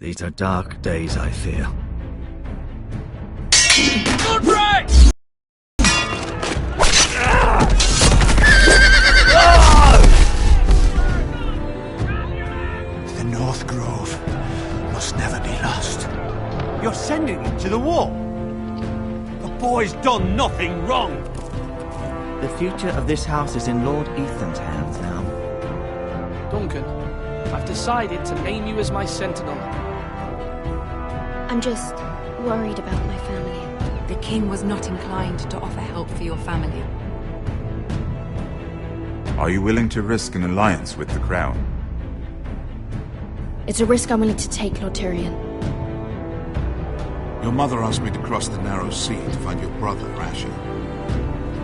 These are dark days, I fear. Good right! The North Grove must never be lost. You're sending him to the war? The boy's done nothing wrong. The future of this house is in Lord Ethan's hands now. Duncan, I've decided to name you as my sentinel. I'm just worried about my family. The king was not inclined to offer help for your family. Are you willing to risk an alliance with the crown? It's a risk I'm willing to take, Lord Tyrion. Your mother asked me to cross the narrow sea to find your brother, Asher.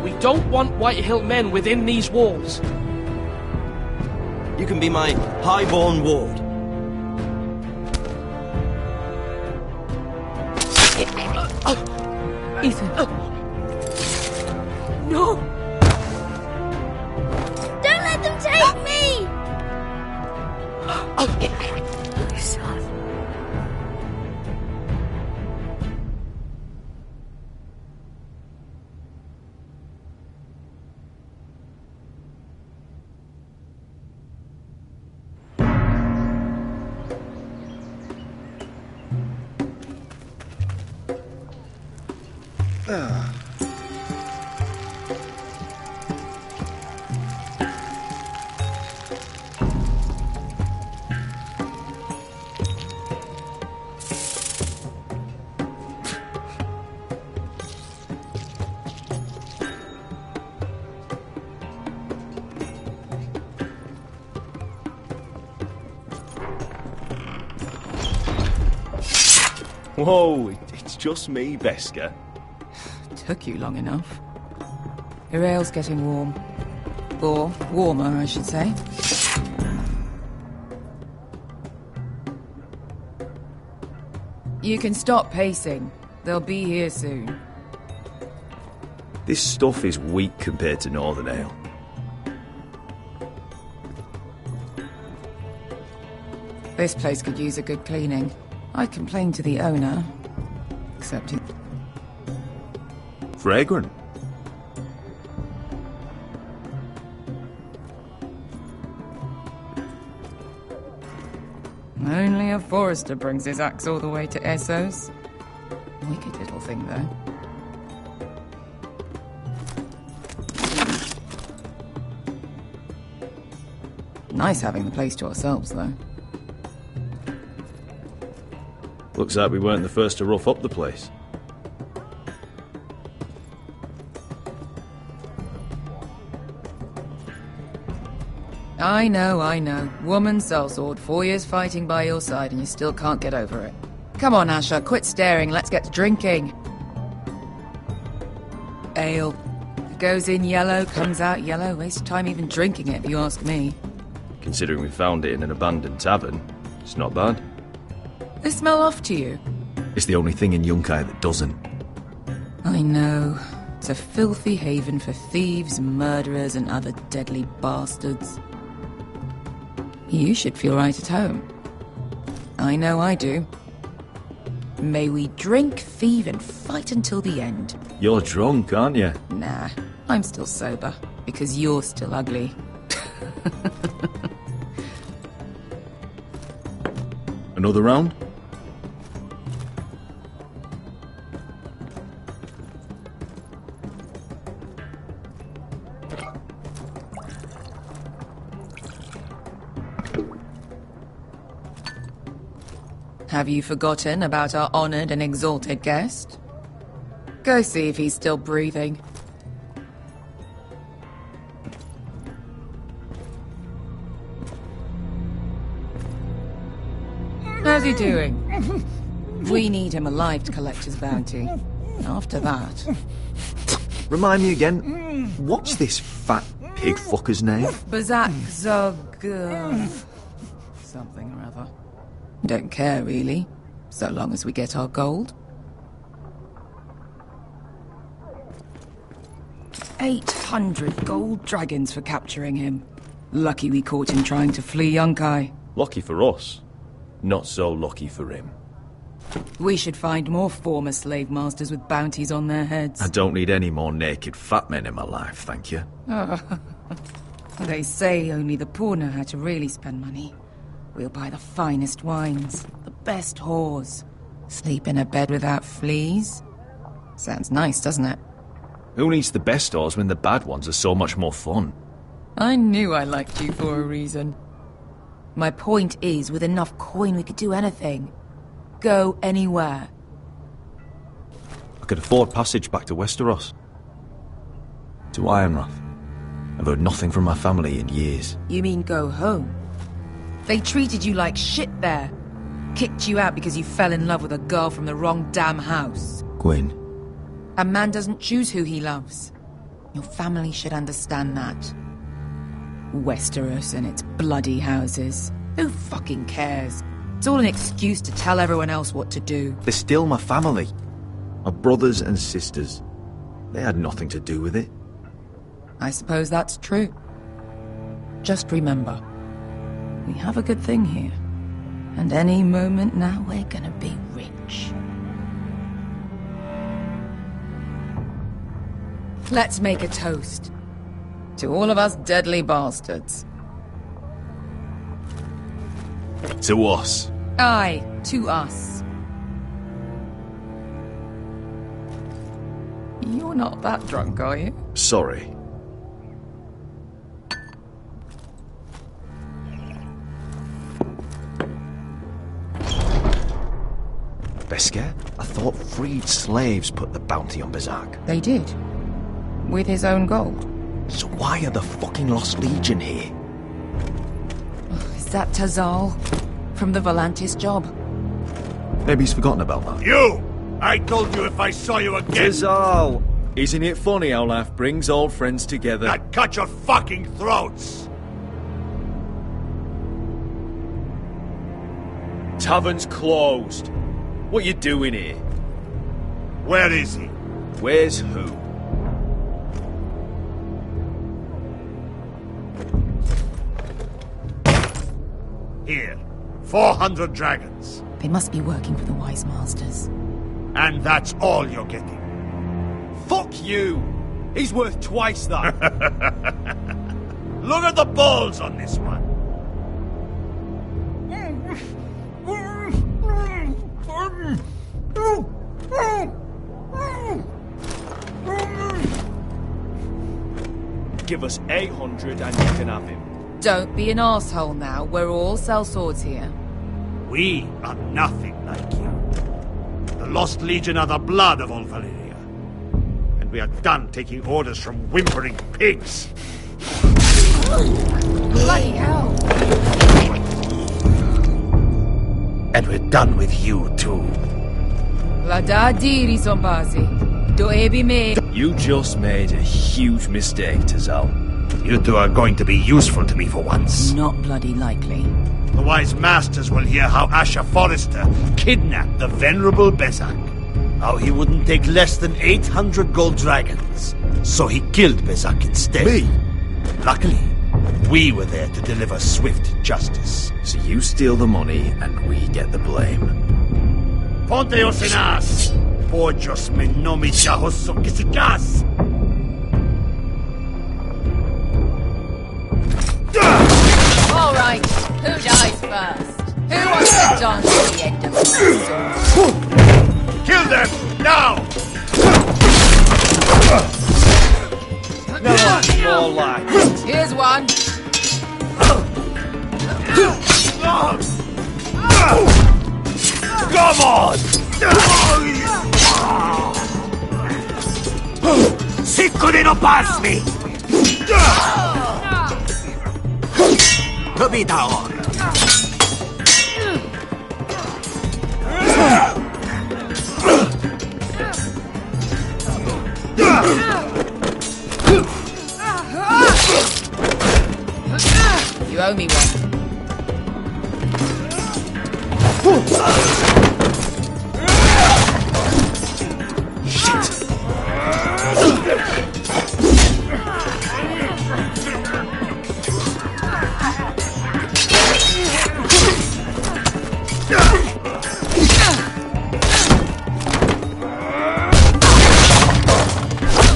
We don't want Whitehill men within these walls. You can be my highborn ward. Ethan. No! Don't let them take me! My son. Whoa, it's just me, Beskar. Took you long enough. Your ale's getting warm. Or warmer, I should say. You can stop pacing. They'll be here soon. This stuff is weak compared to Northern Ale. This place could use a good cleaning. I complained to the owner, except he... Fragrant. Only a forester brings his axe all the way to Essos. Wicked little thing, though. Nice having the place to ourselves, though. Looks like we weren't the first to rough up the place. I know. Woman sellsword, 4 years fighting by your side and you still can't get over it. Come on, Asher, quit staring, let's get to drinking. Ale. It goes in yellow, comes out yellow. Waste time even drinking it, if you ask me. Considering we found it in an abandoned tavern, it's not bad. They smell off to you? It's the only thing in Yunkai that doesn't. I know. It's a filthy haven for thieves, murderers, and other deadly bastards. You should feel right at home. I know I do. May we drink, thieve, and fight until the end. You're drunk, aren't you? Nah, I'm still sober, because you're still ugly. Another round? Have you forgotten about our honoured and exalted guest? Go see if he's still breathing. How's he doing? We need him alive to collect his bounty. After that... Remind me again, what's this fat pig fucker's name? Bazak Zog... something or other. Don't care, really. So long as we get our gold. 800 gold dragons for capturing him. Lucky we caught him trying to flee Yunkai. Lucky for us. Not so lucky for him. We should find more former slave masters with bounties on their heads. I don't need any more naked fat men in my life, thank you. They say only the poor know how to really spend money. We'll buy the finest wines, the best whores, sleep in a bed without fleas. Sounds nice, doesn't it? Who needs the best stores when the bad ones are so much more fun? I knew I liked you for a reason. My point is, with enough coin we could do anything. Go anywhere. I could afford passage back to Westeros. To Ironrath. I've heard nothing from my family in years. You mean go home? They treated you like shit there. Kicked you out because you fell in love with a girl from the wrong damn house. Gwyn. A man doesn't choose who he loves. Your family should understand that. Westeros and its bloody houses. Who fucking cares? It's all an excuse to tell everyone else what to do. They're still my family. My brothers and sisters. They had nothing to do with it. I suppose that's true. Just remember, we have a good thing here. And any moment now we're gonna be rich. Let's make a toast. To all of us deadly bastards. To us. Aye, to us. You're not that drunk, are you? Sorry. Beskar? I thought freed slaves put the bounty on Berserk. They did. With his own gold. So why are the fucking Lost Legion here? Is that Tazal? From the Volantis job? Maybe he's forgotten about that. You! I told you if I saw you again... Tazal! Isn't it funny how life brings old friends together? I'd cut your fucking throats! Tavern's closed. What you doing here? Where is he? Where's who? Here. 400 dragons. They must be working for the Wise Masters. And that's all you're getting. Fuck you! He's worth twice that. Look at the balls on this one. Give us 800 and you can have him. Don't be an arsehole now. We're all sellswords here. We are nothing like you. The Lost Legion are the blood of all Valyria. And we are done taking orders from whimpering pigs. Bloody hell! And we're done with you, too. La da diri sombasi. Do ebi me. You just made a huge mistake, Tazal. You two are going to be useful to me for once. Not bloody likely. The Wise Masters will hear how Asher Forrester kidnapped the venerable Bezak. How he wouldn't take less than 800 gold dragons. So he killed Bezak instead. Me? Luckily, we were there to deliver swift justice. So you steal the money and we get the blame. Ponteos en as! Pollos me no me chahoso kisikas! All right, who dies first? Who wants to dance to the end of the story? Kill them, now! No, more like. Here's one. Come on! Siccone no pass me! Kapitel! You owe me one.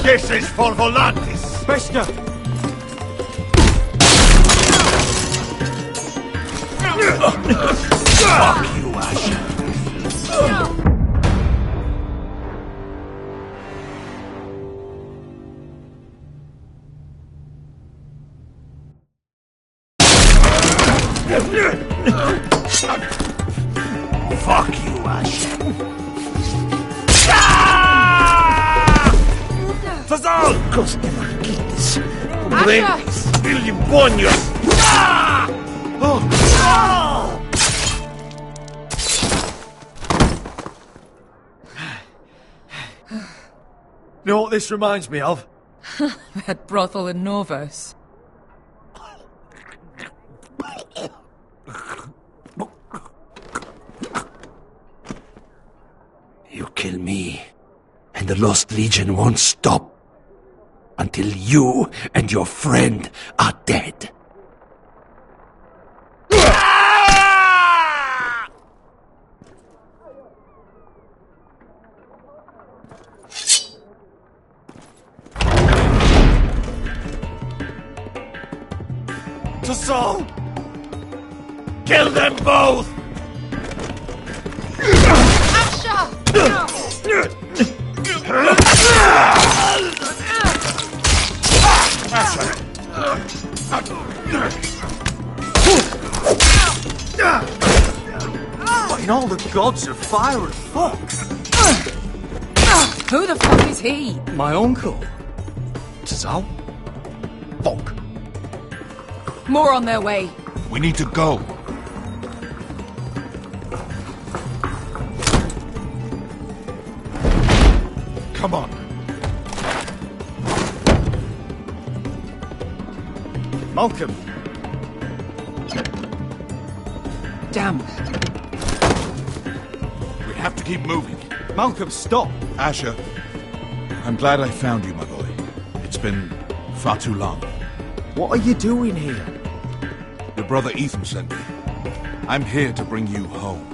This is for Volantis! Bester! Fuck you, Asher! Fuck you, Asher! Fazal! Costa Marquitas! Brentes! Filibonios! You know what this reminds me of? That brothel in Norvos. You kill me, and the Lost Legion won't stop until you and your friend are dead. Tassal! Kill them both! In all the gods of fire and fox! Who the fuck is he? My uncle. Tassal? Fuck. More on their way. We need to go. Come on. Malcolm. Damn. We have to keep moving. Malcolm, stop! Asher, I'm glad I found you, my boy. It's been far too long. What are you doing here? Your brother Ethan sent me. I'm here to bring you home.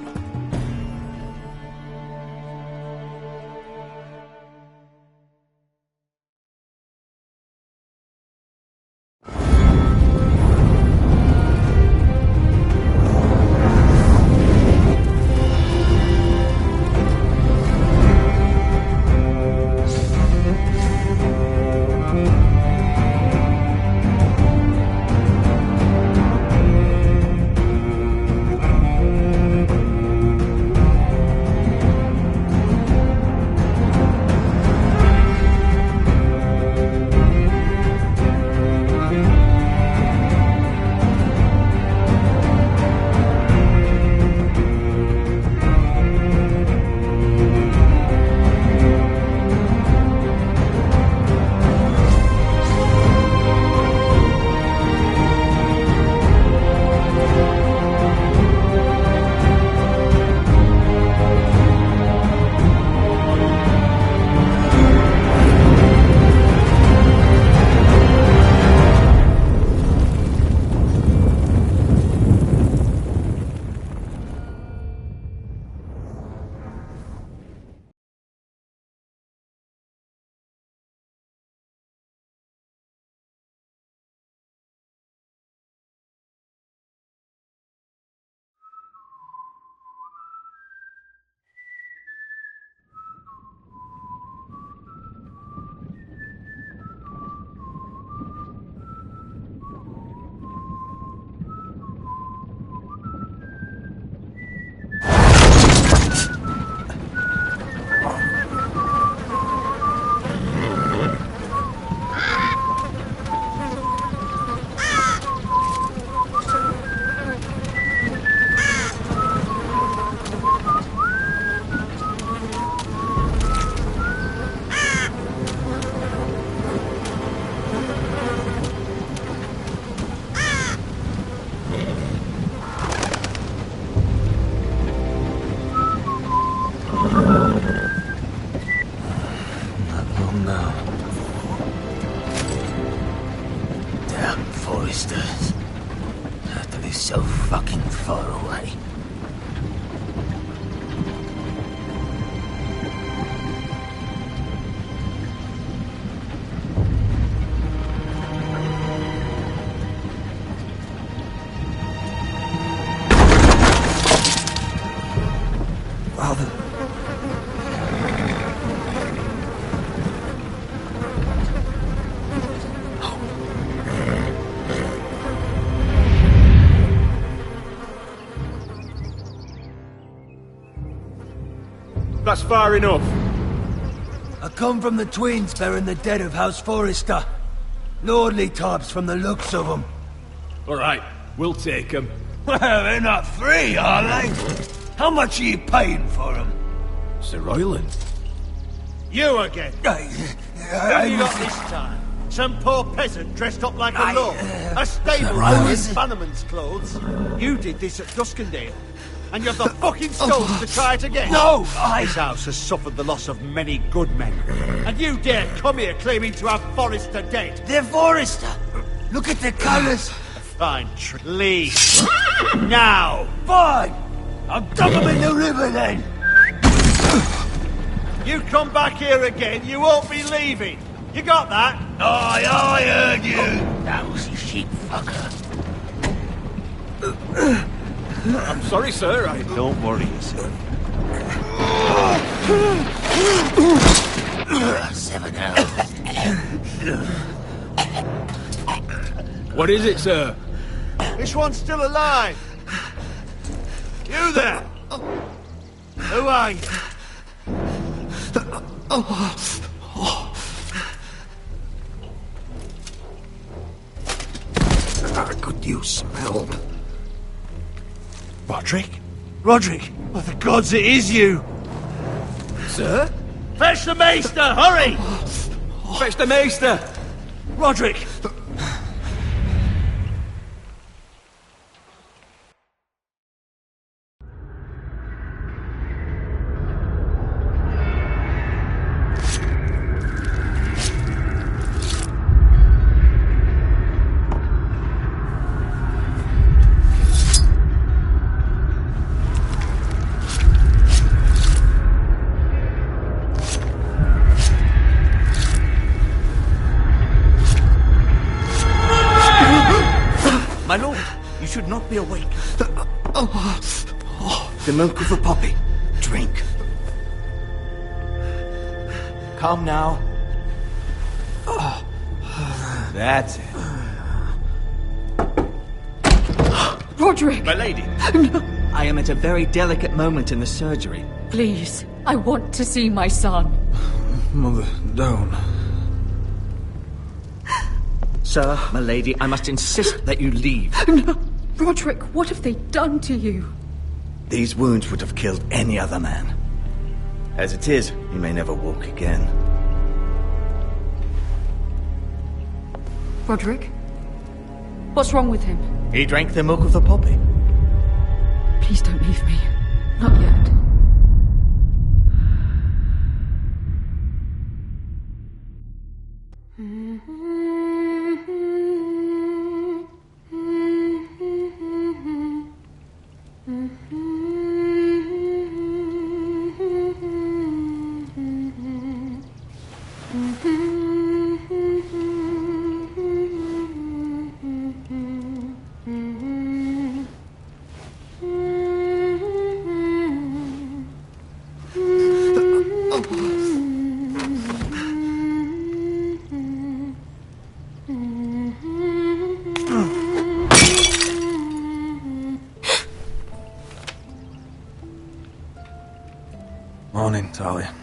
Father. That's far enough. I come from the twins bearing the dead of House Forrester. Lordly types from the looks of them. Alright, we'll take them. Well, they're not free, are they? How much are you paying for them? Sir Royland. You again. Who have you got this time? Some poor peasant dressed up like a lord. A stable boy in Bannerman's clothes. You did this at Duskendale. And you have the fucking stones to try it again? No, This house has suffered the loss of many good men. And you dare come here claiming to have Forrester dead? They're Forrester. Look at the colours. Fine, leave. Now! Fine. I'll dump them in the river then. You come back here again, you won't be leaving. You got that? Aye, I heard you. Lousy sheep fucker. I'm sorry, sir. Don't worry yourself. 7 hours. What is it, sir? This one's still alive. You there? Who are you? I could use some help. Roderick? Roderick? Oh, the gods, it is you! Sir? Fetch the maester, hurry! Fetch the maester! Roderick! My lord, you should not be awake. The milk of the poppy. Drink. Calm now. That's it. Roderick! My lady. I am at a very delicate moment in the surgery. Please, I want to see my son. Mother, don't. Sir, my lady, I must insist that you leave. No! Roderick, what have they done to you? These wounds would have killed any other man. As it is, he may never walk again. Roderick? What's wrong with him? He drank the milk of the poppy. Please don't leave me. Not yet. Morning, Talia.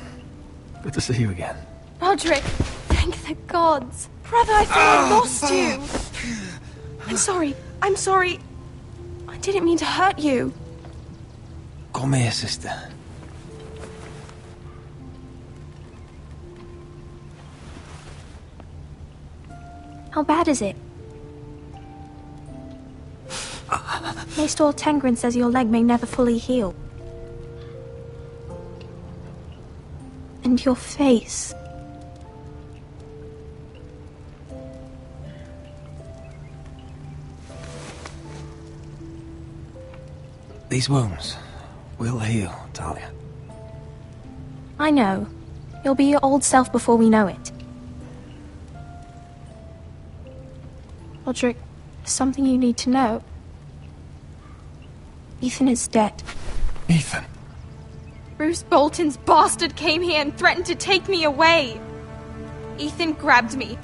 Good to see you again. Roderick, thank the gods. Brother, I thought I lost you. I'm sorry. I didn't mean to hurt you. Come here, sister. How bad is it? Maester Tengrin says your leg may never fully heal. And your face. These wounds will heal, Talia. I know. You'll be your old self before we know it. Roderick, there's something you need to know. Ethan is dead. Ethan? Bruce Bolton's bastard came here and threatened to take me away. Ethan grabbed me.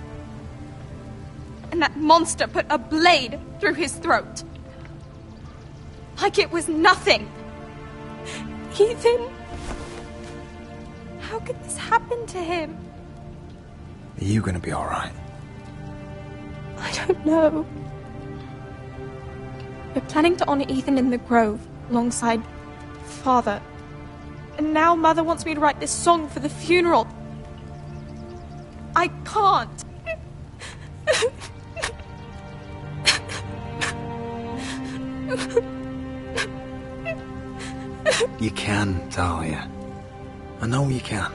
And that monster put a blade through his throat. Like it was nothing. Ethan... How could this happen to him? Are you gonna be alright? I don't know. We're planning to honor Ethan in the Grove, alongside Father. And now Mother wants me to write this song for the funeral. I can't. You can, Talia. I know you can.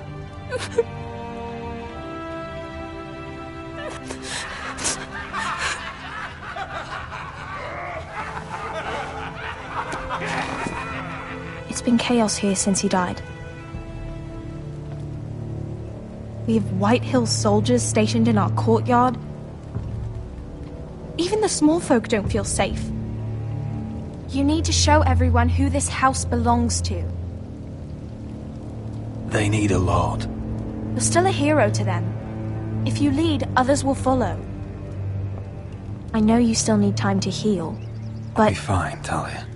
It's been chaos here since he died. We have White Hill soldiers stationed in our courtyard. Even the small folk don't feel safe. You need to show everyone who this house belongs to. They need a lord. You're still a hero to them. If you lead, others will follow. I know you still need time to heal, but... I'll be fine, Talia.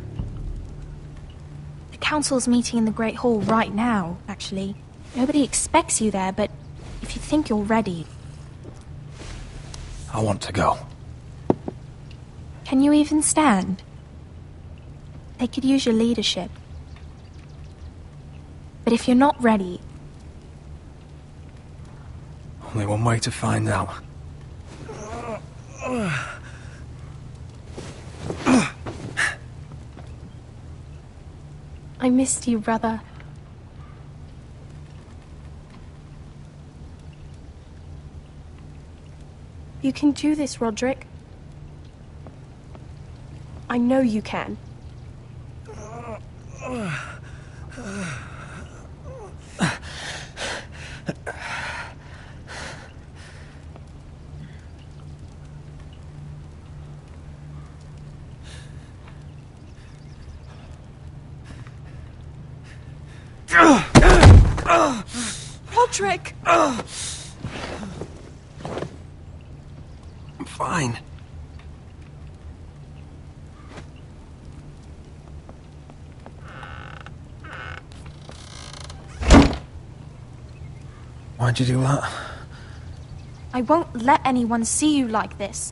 The council's meeting in the Great Hall right now, actually. Nobody expects you there, but if you think you're ready... I want to go. Can you even stand? They could use your leadership. But if you're not ready... Only one way to find out. I missed you, brother. You can do this, Roderick. I know you can. Roderick! I'm fine. Why'd you do that? I won't let anyone see you like this.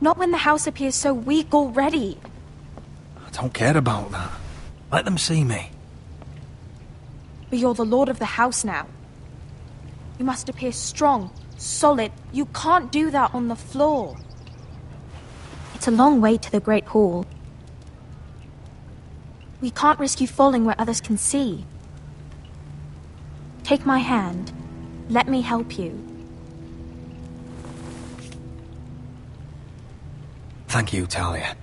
Not when the house appears so weak already. I don't care about that. Let them see me. But you're the lord of the house now. You must appear strong, solid. You can't do that on the floor. It's a long way to the Great Hall. We can't risk you falling where others can see. Take my hand. Let me help you. Thank you, Talia.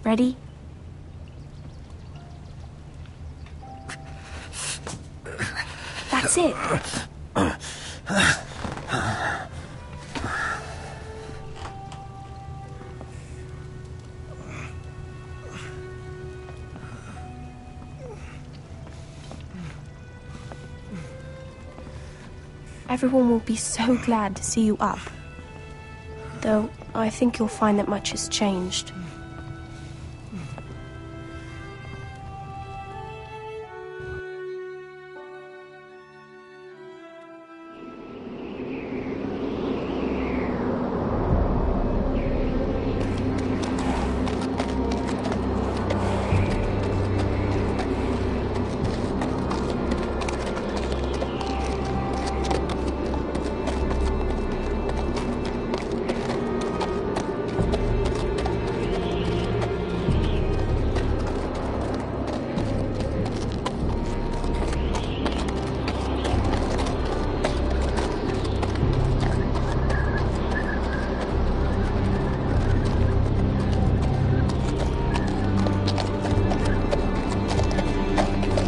Ready? That's it. Everyone will be so glad to see you up. Though, I think you'll find that much has changed.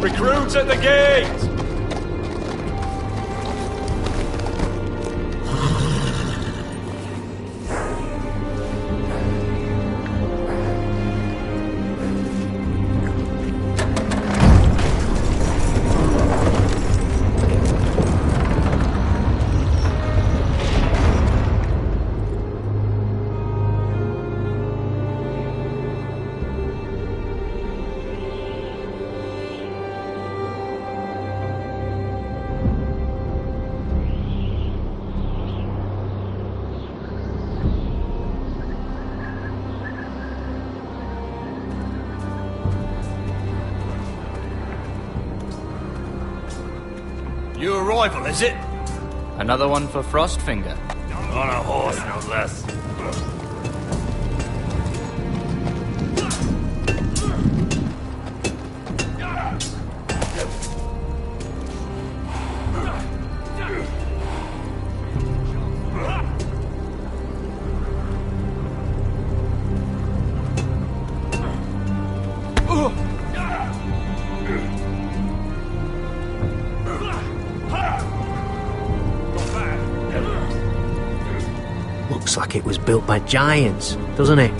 Recruits at the gate! New arrival, is it? Another one for Frostfinger. On a horse, no less. Looks like it was built by giants, doesn't it?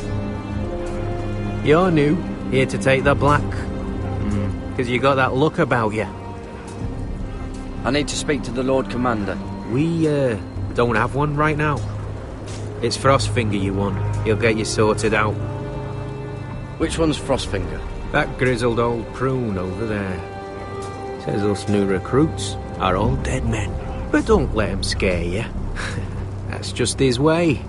You're new, here to take the black. Because you got that look about you. I need to speak to the Lord Commander. We, don't have one right now. It's Frostfinger you want. He'll get you sorted out. Which one's Frostfinger? That grizzled old prune over there. Says us new recruits are all dead men. But don't let him scare you. That's just his way.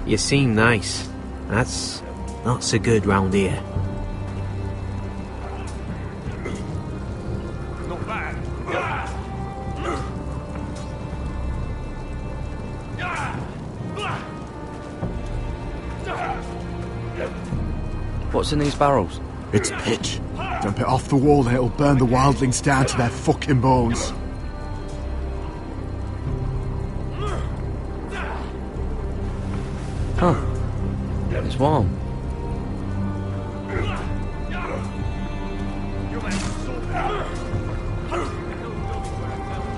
You seem nice. That's not so good round here. Not bad. What's in these barrels? It's pitch. Dump it off the wall and it'll burn the wildlings down to their fucking bones. Huh. It's warm.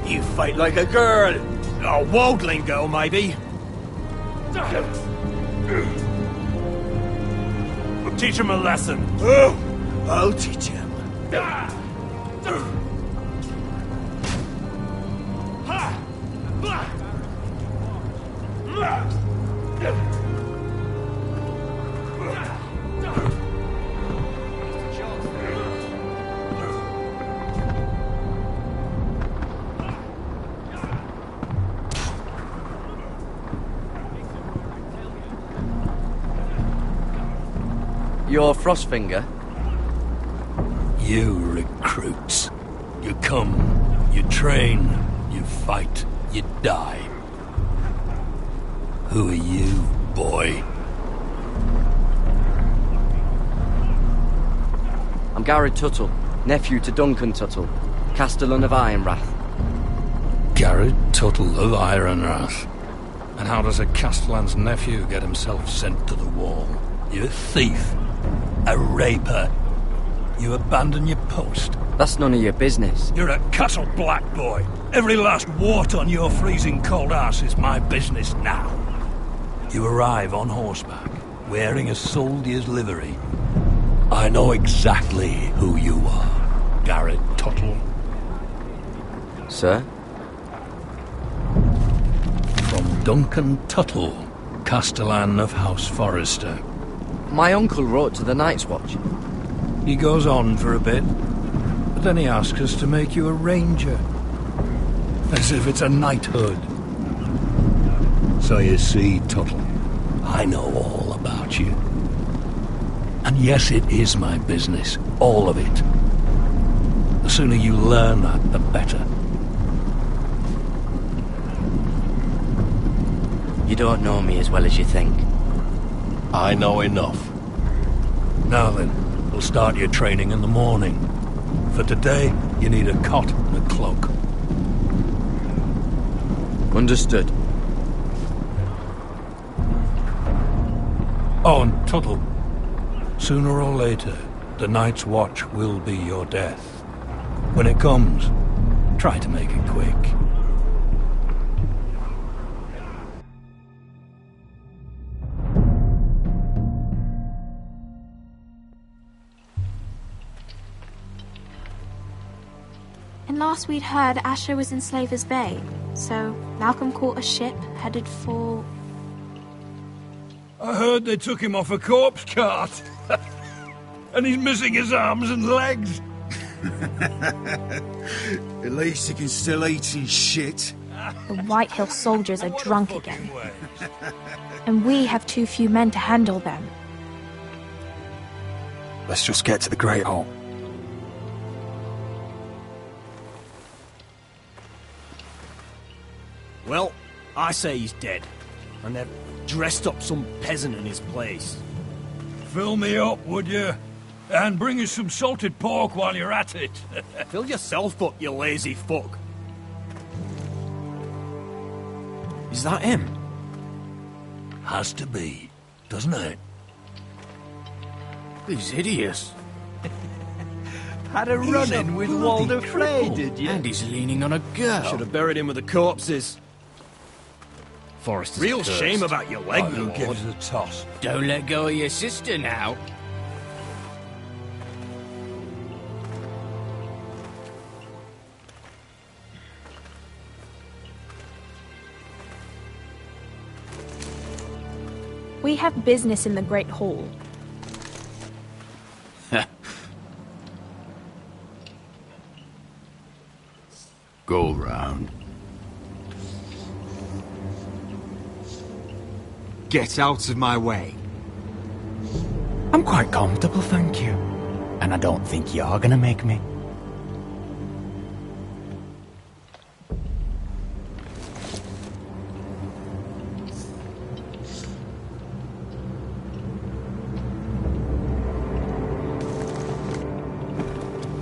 You fight like a girl. A wildling girl, maybe. Teach him a lesson. I'll teach him. You're Frostfinger? You recruits. You come, you train, you fight, you die. Who are you, boy? I'm Garrett Tuttle, nephew to Duncan Tuttle, Castellan of Ironrath. Garrett Tuttle of Ironrath. And how does a Castellan's nephew get himself sent to the wall? You thief. A raper. You abandon your post. That's none of your business. You're a castle black boy. Every last wart on your freezing cold arse is my business now. You arrive on horseback, wearing a soldier's livery. I know exactly who you are, Garrett Tuttle. Sir? From Duncan Tuttle, Castellan of House Forrester. My uncle wrote to the Night's Watch. He goes on for a bit, but then he asks us to make you a ranger. As if it's a knighthood. So you see, Tuttle, I know all about you. And yes, it is my business, all of it. The sooner you learn that, the better. You don't know me as well as you think. I know enough. Now then, we'll start your training in the morning. For today, you need a cot and a cloak. Understood. Oh, and Tuttle, sooner or later, the Night's Watch will be your death. When it comes, try to make it quick. And last we'd heard, Asher was in Slaver's Bay, so Malcolm caught a ship headed for... I heard they took him off a corpse cart. And he's missing his arms and legs. At least he can still eat his shit. The White Hill soldiers are drunk again. And we have too few men to handle them. Let's just get to the Great Hall. Well, I say he's dead. And they've dressed up some peasant in his place. Fill me up, would you? And bring us some salted pork while you're at it. Fill yourself up, you lazy fuck. Is that him? Has to be, doesn't it? He's hideous. Had a run-in with Walder Frey, did you? And he's leaning on a girl. Should have buried him with the corpses. Forrester's Real cursed. shame about your leg, Who Lord. gives a toss? Don't let go of your sister now. We have business in the Great Hall. Go round. Get out of my way. I'm quite comfortable, thank you. And I don't think you're gonna make me.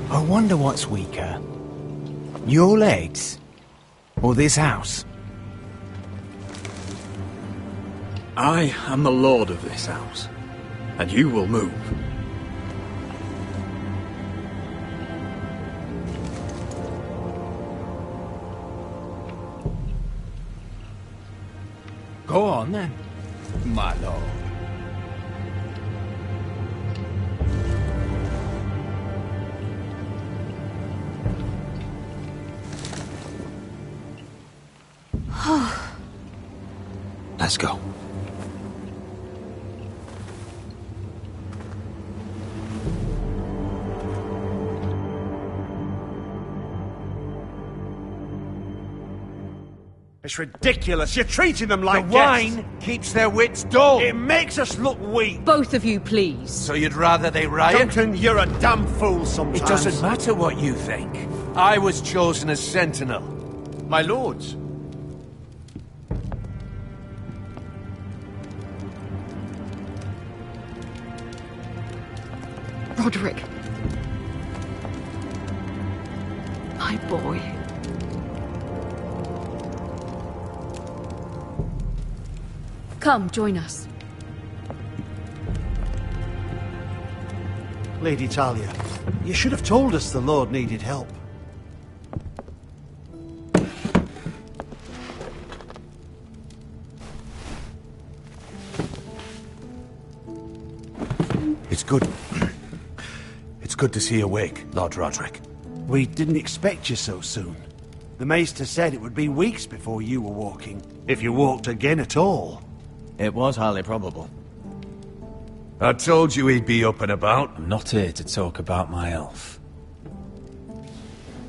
I wonder what's weaker. Your legs? Or this house? I am the lord of this house, and you will move. Go on then, my lord. Let's go. It's ridiculous. You're treating them like The wine keeps their wits dull. It makes us look weak. Both of you, please. So you'd rather they riot? Duncan, you're a damn fool sometimes. It doesn't matter what you think. I was chosen as sentinel. My lords. Roderick. My boy. Come, join us. Lady Talia, you should have told us the Lord needed help. It's good. It's good to see you awake, Lord Roderick. We didn't expect you so soon. The Maester said it would be weeks before you were walking, if you walked again at all. It was highly probable. I told you he'd be up and about. I'm not here to talk about my elf.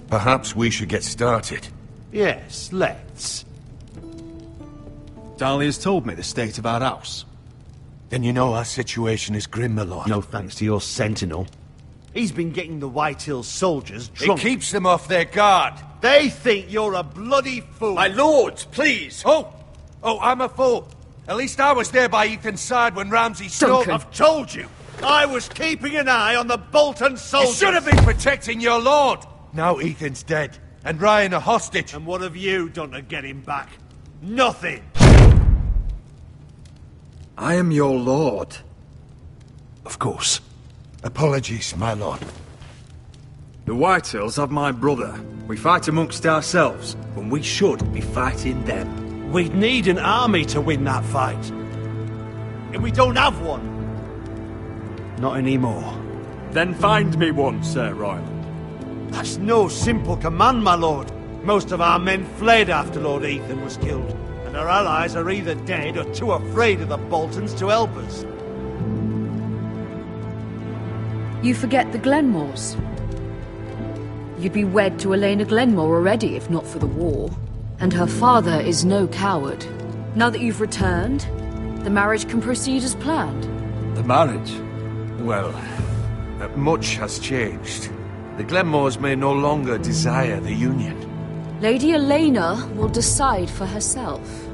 Perhaps we should get started. Yes, let's. Dahlia's told me the state of our house. Then you know our situation is grim, my lord. No thanks to your sentinel. He's been getting the Whitehills soldiers drunk. It keeps them off their guard. They think you're a bloody fool. My lords, please! Oh, I'm a fool. At least I was there by Ethan's side when Ramsay stole... I've told you. I was keeping an eye on the Bolton soldiers. You should have been protecting your lord. Now Ethan's dead, and Ryan a hostage. And what have you done to get him back? Nothing. I am your lord. Of course. Apologies, my lord. The Whitehills have my brother. We fight amongst ourselves, when we should be fighting them. We'd need an army to win that fight. And we don't have one. Not anymore. Then find me one, Sir Royal. That's no simple command, my lord. Most of our men fled after Lord Ethan was killed, and our allies are either dead or too afraid of the Boltons to help us. You forget the Glenmores. You'd be wed to Elena Glenmore already if not for the war. And her father is no coward. Now that you've returned, the marriage can proceed as planned. The marriage? Well, much has changed. The Glenmores may no longer desire the union. Lady Elena will decide for herself.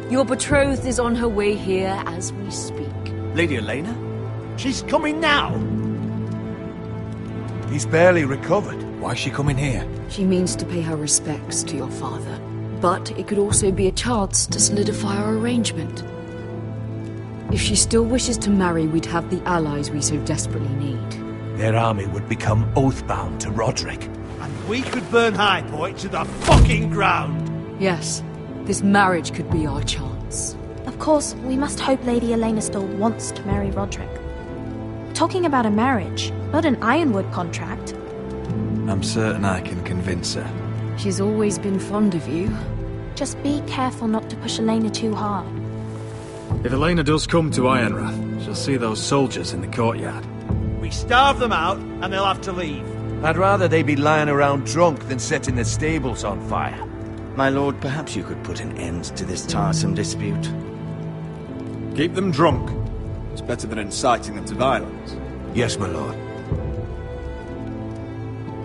Your betrothed is on her way here as we speak. Lady Elena? She's coming now! He's barely recovered. Why's she coming here? She means to pay her respects to your father. But it could also be a chance to solidify our arrangement. If she still wishes to marry, we'd have the allies we so desperately need. Their army would become oath-bound to Roderick. And we could burn High Point to the fucking ground! Yes, this marriage could be our chance. Of course, we must hope Lady Elena still wants to marry Roderick. We're talking about a marriage, not an ironwood contract. I'm certain I can convince her. She's always been fond of you. Just be careful not to push Elena too hard. If Elena does come to Ironrath, she'll see those soldiers in the courtyard. We starve them out, and they'll have to leave. I'd rather they be lying around drunk than setting the stables on fire. My lord, perhaps you could put an end to this tiresome dispute. Keep them drunk. It's better than inciting them to violence. Yes, my lord.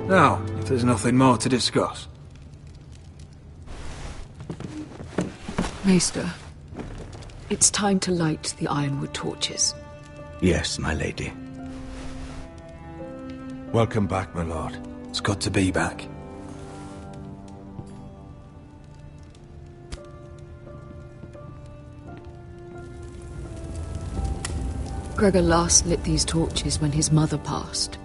Now, if there's nothing more to discuss. Maester, it's time to light the ironwood torches. Yes, my lady. Welcome back, my lord. It's good to be back. Gregor last lit these torches when his mother passed.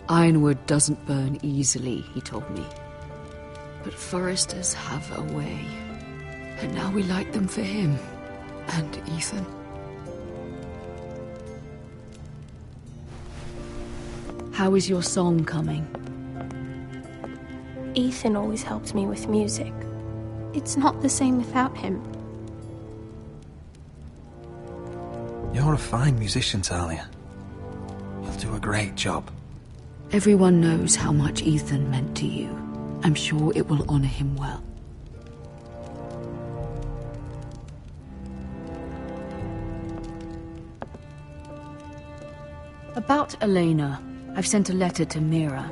Ironwood doesn't burn easily, he told me. But foresters have a way. And now we light them for him. And Ethan. How is your song coming? Ethan always helps me with music. It's not the same without him. You're a fine musician, Talia. You'll do a great job. Everyone knows how much Ethan meant to you. I'm sure it will honor him well. About Elena, I've sent a letter to Mira.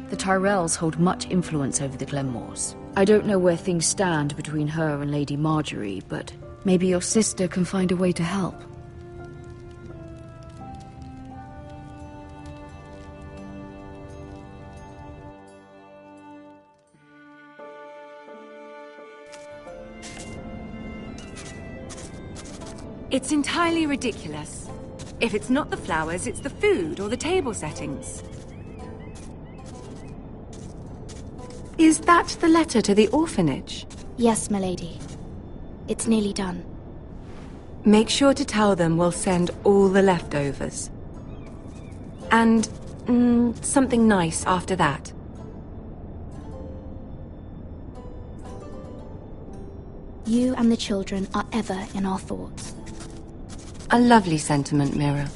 The Tyrells hold much influence over the Glenmores. I don't know where things stand between her and Lady Marjorie, but maybe your sister can find a way to help. It's entirely ridiculous. If it's not the flowers, it's the food or the table settings. Is that the letter to the orphanage? Yes, my lady. It's nearly done. Make sure to tell them we'll send all the leftovers. And something nice after that. You and the children are ever in our thoughts. A lovely sentiment, Mira.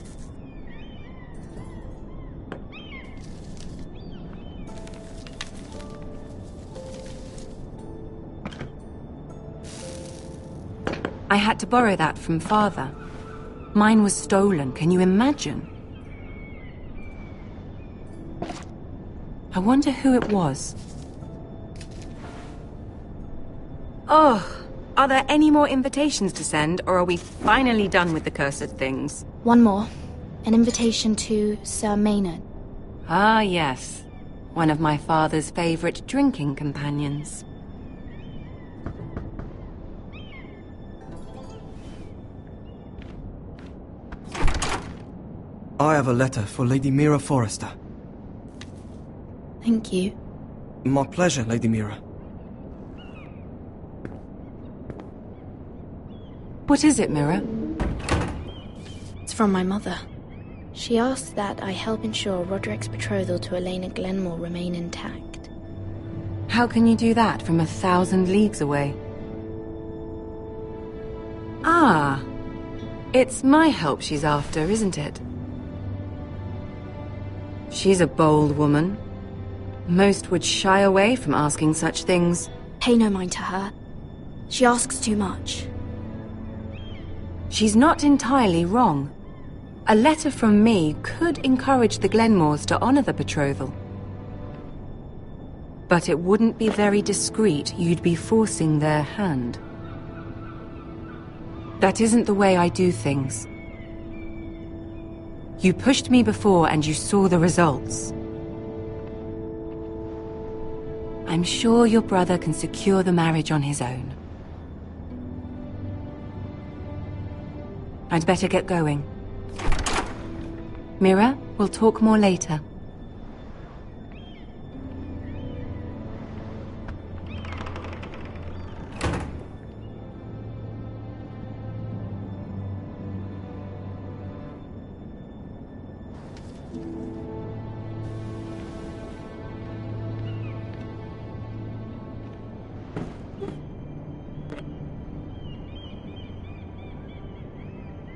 I had to borrow that from Father. Mine was stolen, can you imagine? I wonder who it was. Oh, are there any more invitations to send, or are we finally done with the cursed things? One more. An invitation to Sir Maynard. Ah, yes. One of my father's favorite drinking companions. I have a letter for Lady Mira Forrester. Thank you. My pleasure, Lady Mira. What is it, Mira? It's from my mother. She asks that I help ensure Roderick's betrothal to Elena Glenmore remain intact. How can you do that from 1,000 leagues away? Ah, it's my help she's after, isn't it? She's a bold woman. Most would shy away from asking such things. Pay no mind to her. She asks too much. She's not entirely wrong. A letter from me could encourage the Glenmores to honor the betrothal. But it wouldn't be very discreet. You'd be forcing their hand. That isn't the way I do things. You pushed me before and you saw the results. I'm sure your brother can secure the marriage on his own. I'd better get going. Mira, we'll talk more later.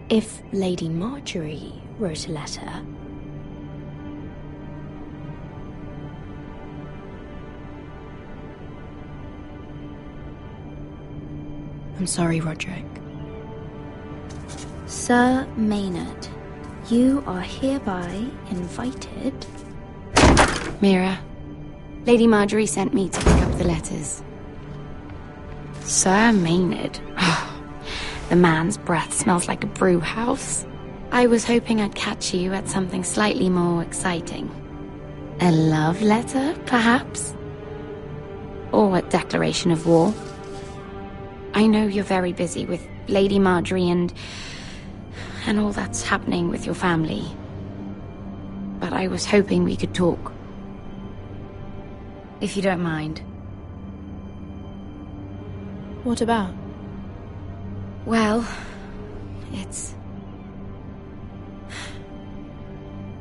If Lady Marjorie wrote a letter... I'm sorry, Roderick. Sir Maynard, you are hereby invited... Mira, Lady Marjorie sent me to pick up the letters. Sir Maynard? The man's breath smells like a brew house. I was hoping I'd catch you at something slightly more exciting. A love letter, perhaps? Or a declaration of war? I know you're very busy with Lady Marjorie and all that's happening with your family. But I was hoping we could talk. If you don't mind. What about? Well, it's...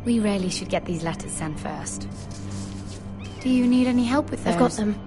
We really should get these letters sent first. Do you need any help with those? I've got them.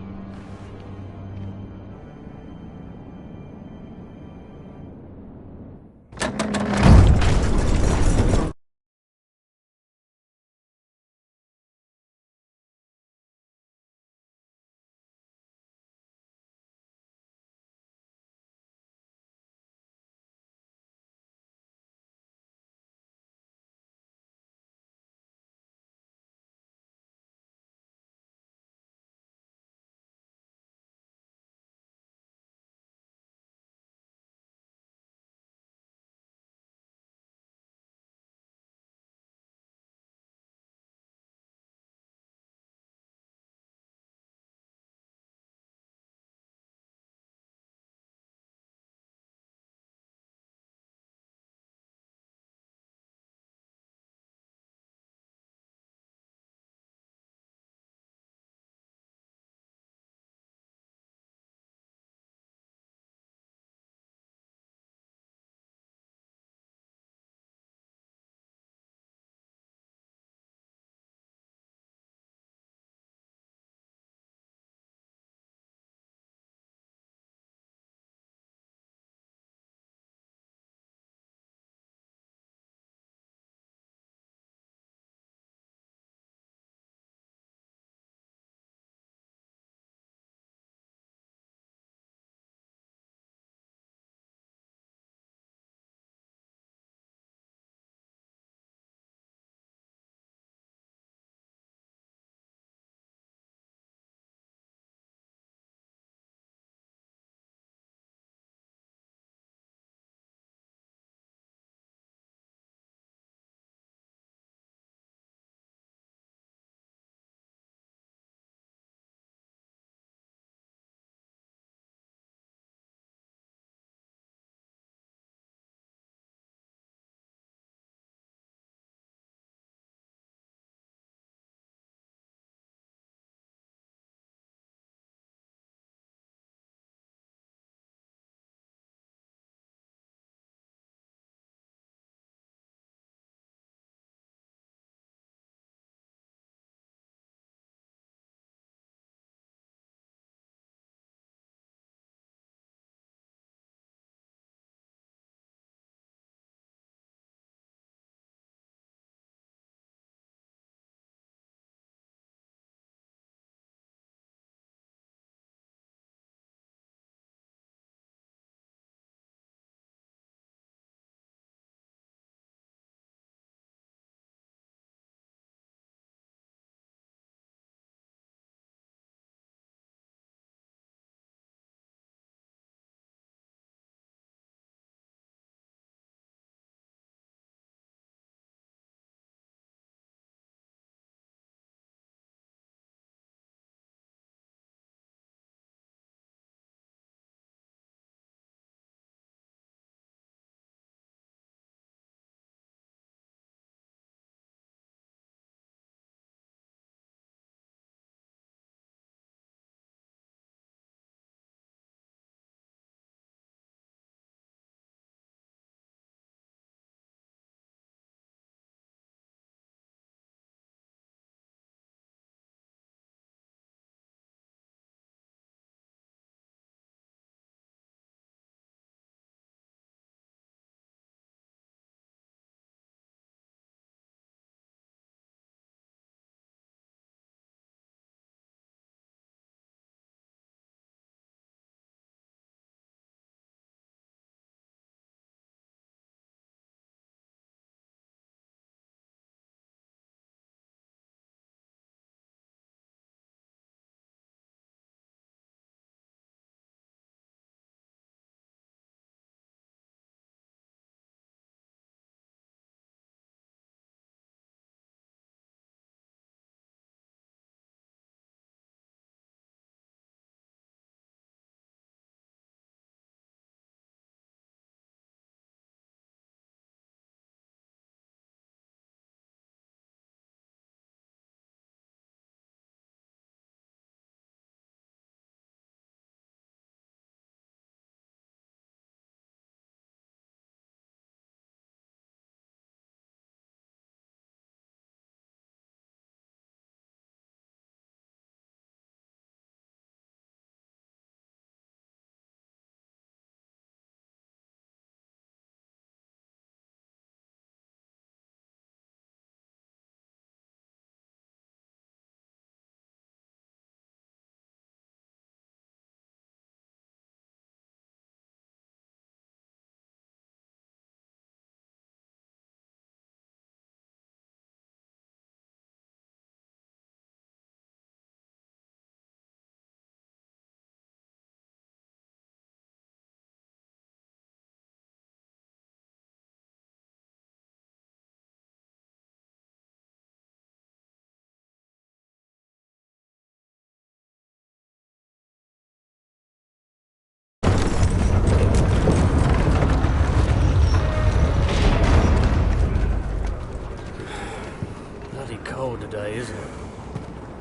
day, isn't it?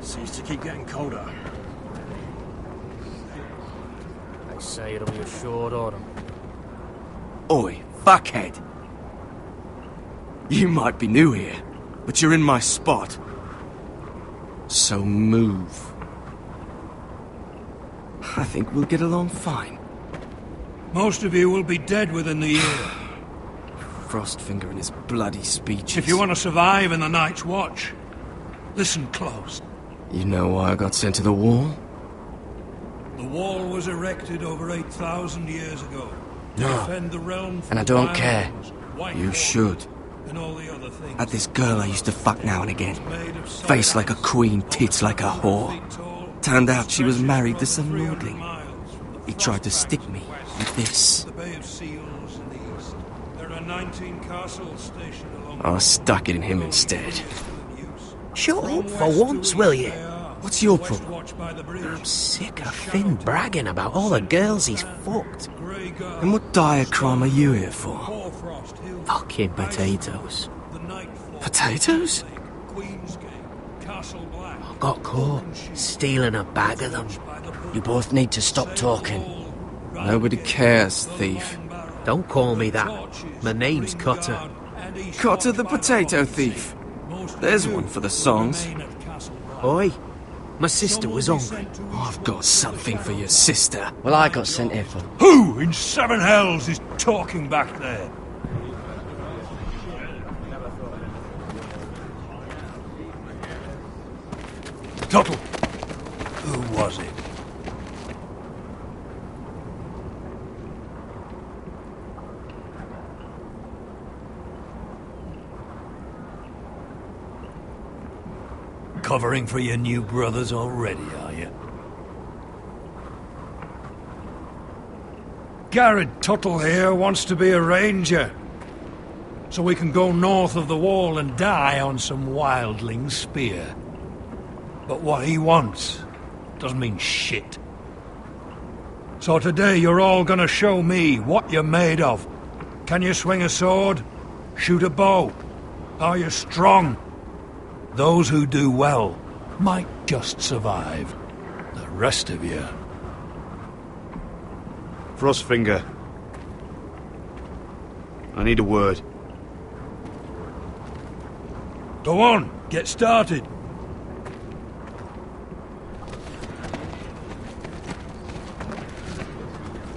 Seems to keep getting colder. They say it'll be a short autumn. Oi, fuckhead! You might be new here, but you're in my spot. So move. I think we'll get along fine. Most of you will be dead within the year. Frostfinger and his bloody speeches. If you want to survive in the Night's Watch, listen close. You know why I got sent to the wall? The wall was erected over 8,000 years ago. To No. defend the realm from And I don't wild care. animals, white You walkers, should. and all the other things. Had this girl I used to fuck now and again. Face like a queen, tits like a whore. Turned out she was married to some lordling. He tried to stick me with this. The Bay of Seals in the east. There are 19 castles stationed along I stuck it in him instead. Shut up for once, will you? What's your problem? I'm sick of Finn bragging about all the girls he's fucked. And what dire crime are you here for? Fucking potatoes. Potatoes? Got caught stealing a bag of them. You both need to stop talking. Nobody cares, thief. Don't call me that. My name's Cutter. Cotter the potato thief. There's one for the songs. Oi, my sister was hungry. I've got something for your sister. Well, I got sent here for... Who in seven hells is talking back there? Tuttle. Who was it? Covering for your new brothers already, are you? Garrett Tuttle here wants to be a ranger. So we can go north of the wall and die on some wildling spear. But what he wants doesn't mean shit. So today you're all gonna show me what you're made of. Can you swing a sword? Shoot a bow? Are you strong? Those who do well might just survive. The rest of you... Frostfinger. I need a word. Go on, get started.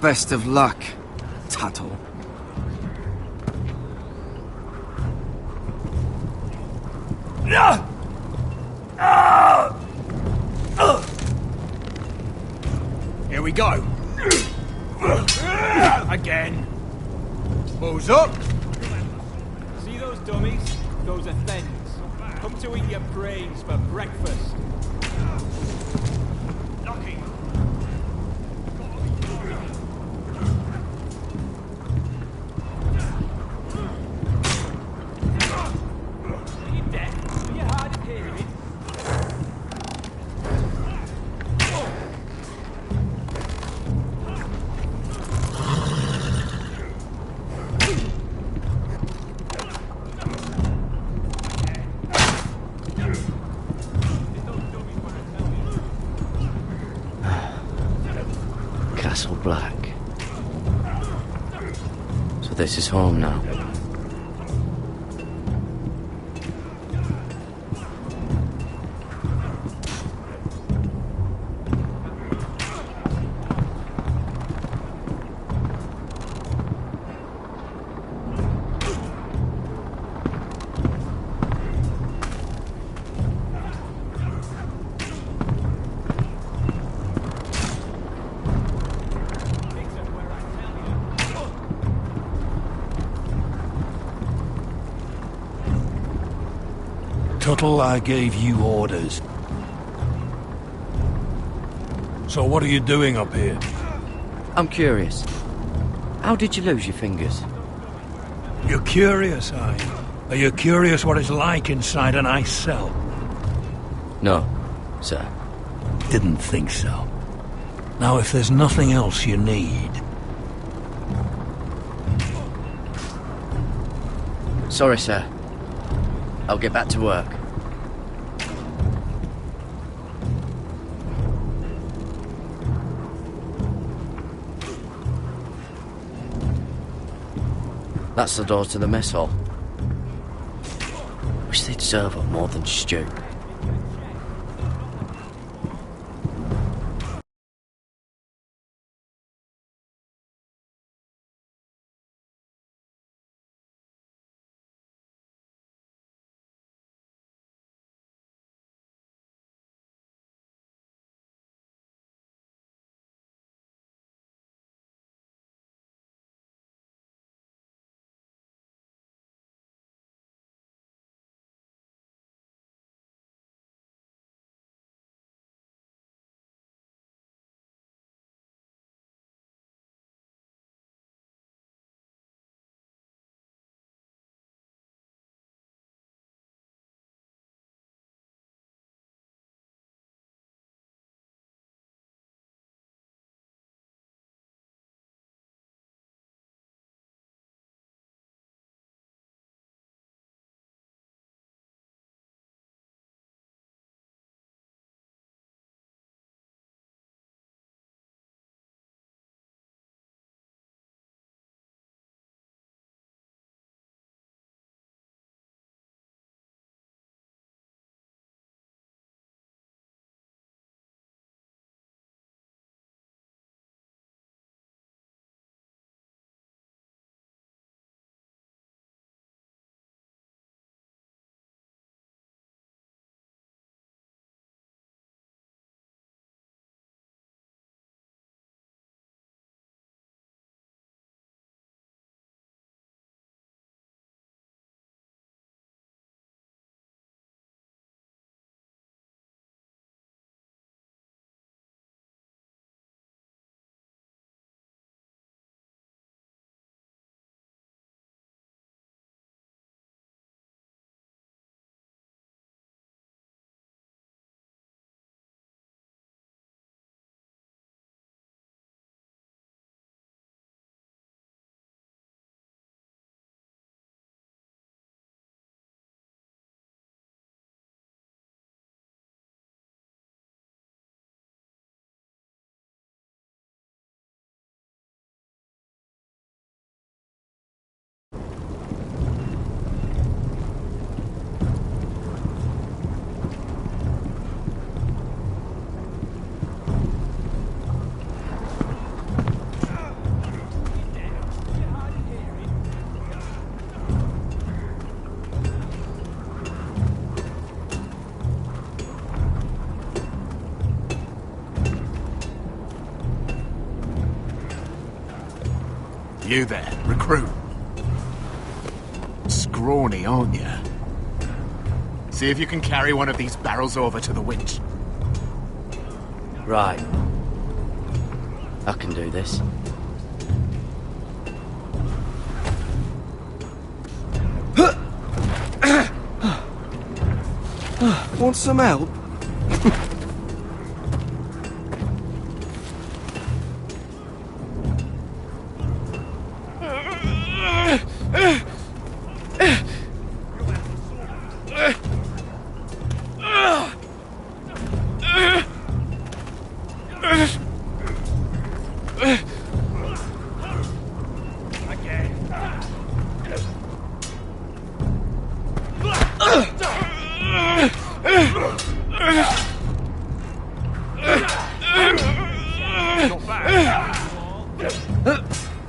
Best of luck, Tuttle. Here we go. Again. Who's up? See those dummies? Those are thens. Come to eat your brains for breakfast. Knocking. Are you dead? Are you hard of hearing? Castle Black. So this is home now. Tuttle, I gave you orders. So what are you doing up here? I'm curious. How did you lose your fingers? You're curious, are you? Are you curious what it's like inside an ice cell? No, sir. Didn't think so. Now, if there's nothing else you need... Sorry, sir. I'll get back to work. That's the door to the mess hall. Wish they'd serve up more than stew. You there, recruit. Scrawny, aren't you? See if you can carry one of these barrels over to the winch. Right. I can do this. Want some help?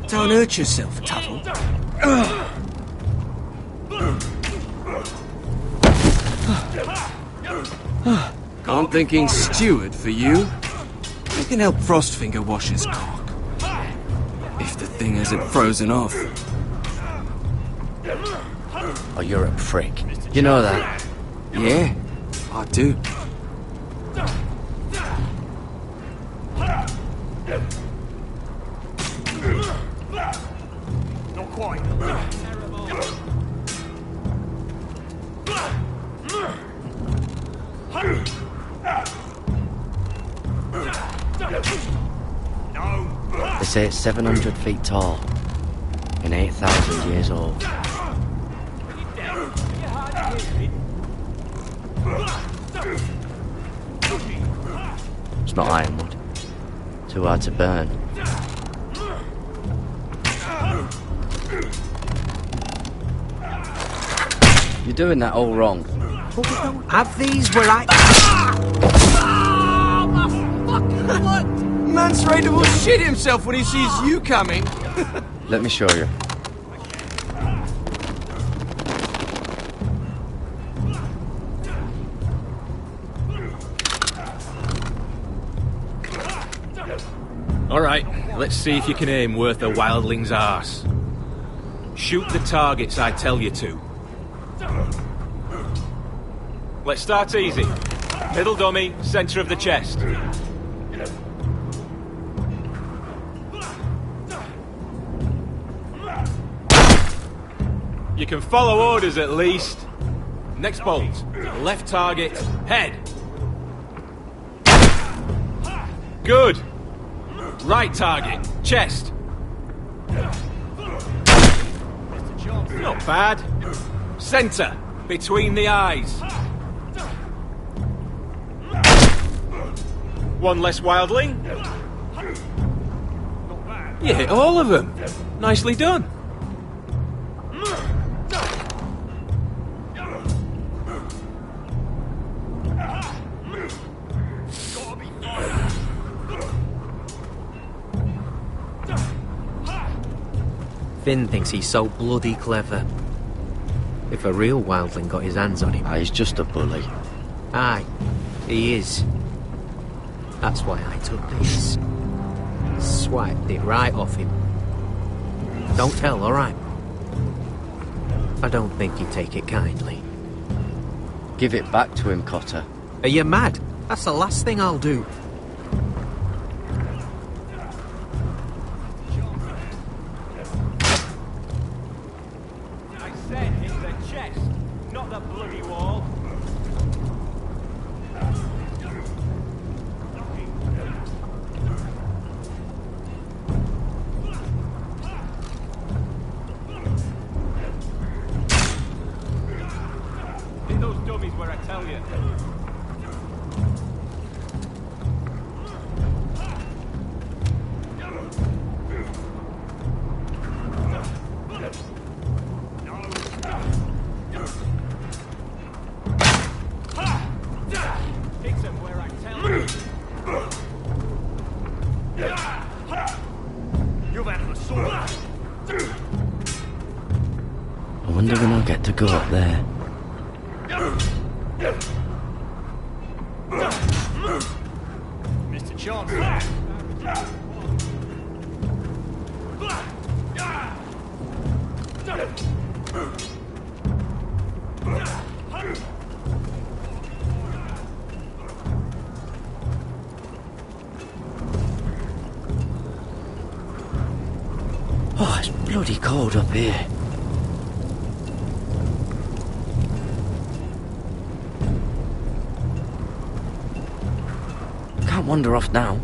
Don't hurt yourself, Tuttle. I'm thinking steward for you. You can help Frostfinger wash his cock. If the thing hasn't frozen off. Oh, you're a prick. You know that? Yeah, I do. Not quite. They say it's 700 feet tall and 8,000 years old. It's not ironwood. Too hard to burn. You're doing that all wrong. But we don't have these where I... What? Mance Raider will shit himself when he sees you coming. Let me show you. Alright, let's see if you can aim worth a wildling's arse. Shoot the targets I tell you to. Let's start easy. Middle dummy, centre of the chest. You can follow orders at least. Next bolt. Left target, head. Good. Right target, chest. Not bad. Centre, between the eyes. One less wildling. You hit all of them. Nicely done. Finn thinks he's so bloody clever. If a real wildling got his hands on him... He's just a bully. Aye, he is. That's why I took this. Swiped it right off him. Don't tell, alright? I don't think he'd take it kindly. Give it back to him, Cotter. Are you mad? That's the last thing I'll do. I wonder when I'll get to go up there. Mr. Chancellor. Oh, it's bloody cold up here. Can't wander off now.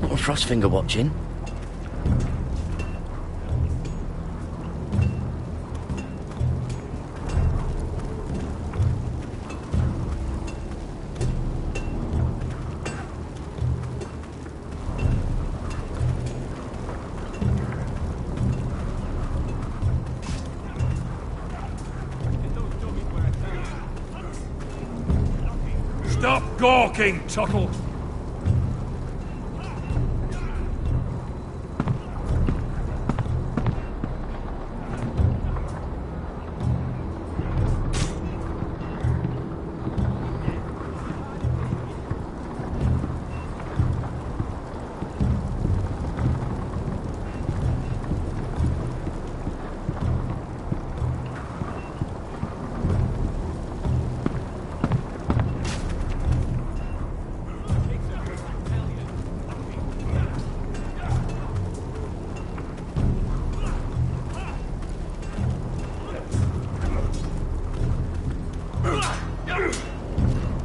Not with Frostfinger watching. Stop gawking, Tuttle!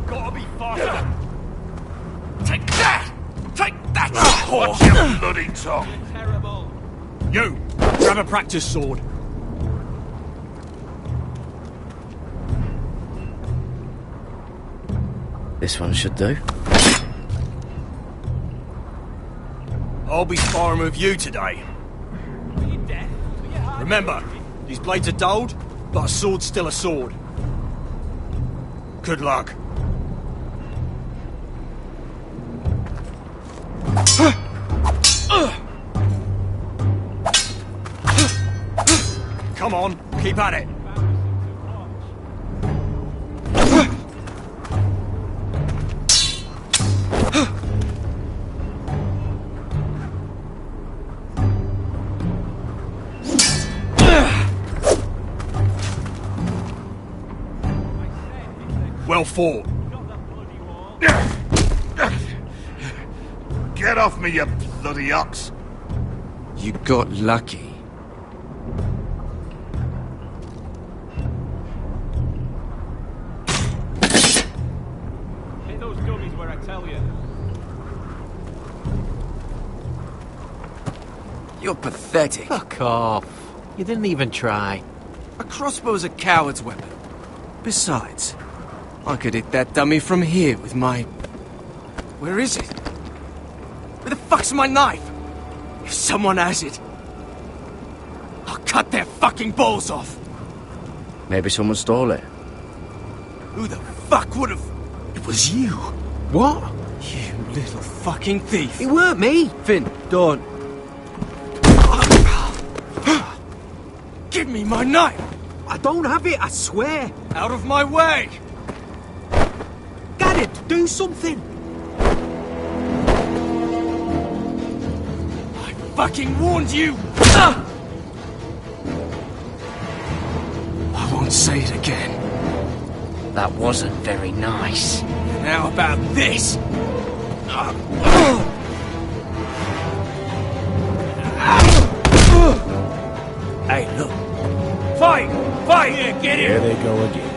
Gotta be faster. Take that! Take that! Watch your bloody tongue! Terrible. You, grab a practice sword. This one should do. I'll be sparring with you today. Remember, these blades are dulled, but a sword's still a sword. Good luck. Come on, keep at it. Well fought. Get off me, you bloody ox! You got lucky. Hit those dummies where I tell you. You're pathetic. Fuck off. You didn't even try. A crossbow's a coward's weapon. Besides, I could hit that dummy from here with my... Where is it? Where the fuck's my knife? If someone has it, I'll cut their fucking balls off. Maybe someone stole it. Who the fuck would have... It was you. What? You little fucking thief. It weren't me. Finn, don't. Give me my knife. I don't have it, I swear. Out of my way. Garrett, do something. I fucking warned you. I won't say it again. That wasn't very nice. Now about this. Hey, look. Fight! Fight! Yeah, get Here in. they go again.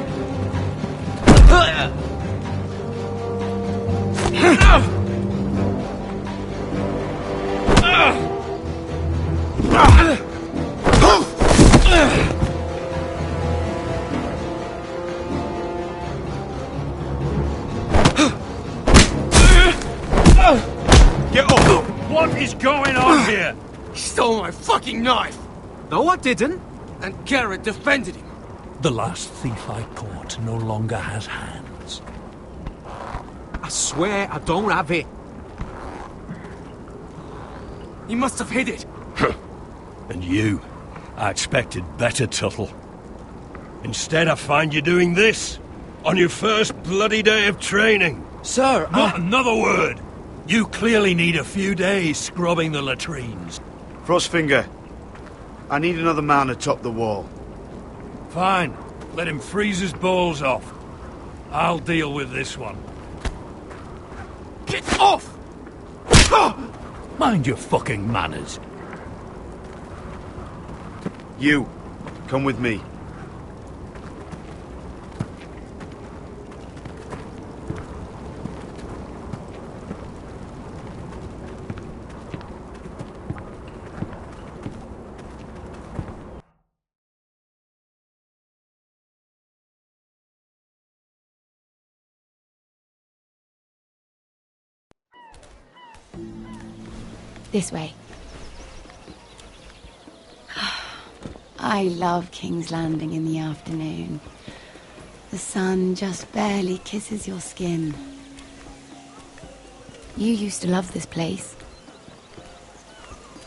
Get up! What is going on here? He stole my fucking knife. No, I didn't. And Garrett defended him. The last thief I caught no longer has hands. I swear I don't have it. He must have hid it. And you, I expected better, Tuttle. Instead, I find you doing this on your first bloody day of training. Sir, Not another word. You clearly need a few days scrubbing the latrines. Frostfinger, I need another man atop the wall. Fine. Let him freeze his balls off. I'll deal with this one. Get off! Mind your fucking manners. You, come with me. This way. I love King's Landing in the afternoon. The sun just barely kisses your skin. You used to love this place.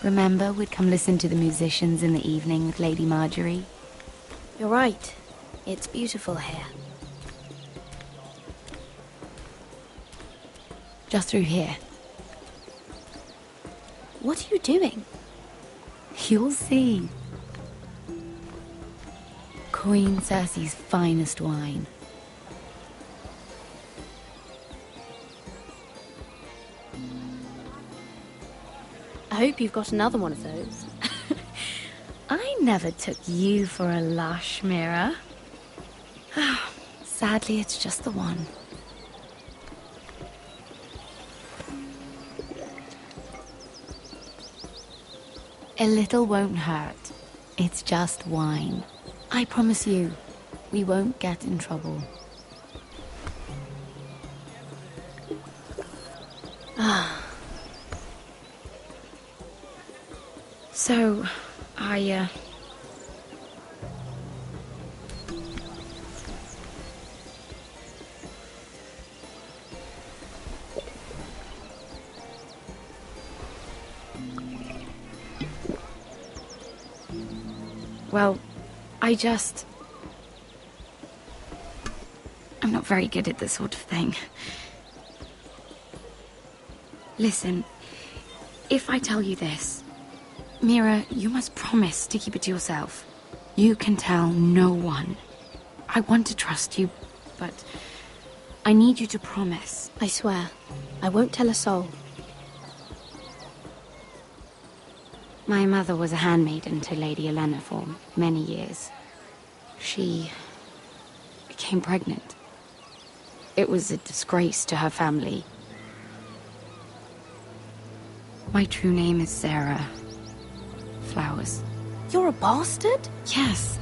Remember, we'd come listen to the musicians in the evening with Lady Marjorie? You're right. It's beautiful here. Just through here. What are you doing? You'll see. Queen Cersei's finest wine. I hope you've got another one of those. I never took you for a lush, Mira. Sadly, it's just the one. A little won't hurt. It's just wine. I promise you, we won't get in trouble. So, Well, I'm not very good at this sort of thing. Listen, if I tell you this, Mira, you must promise to keep it to yourself. You can tell no one. I want to trust you, but I need you to promise. I swear, I won't tell a soul. My mother was a handmaiden to Lady Elena for many years. She became pregnant. It was a disgrace to her family. My true name is Sarah Flowers. You're a bastard? Yes.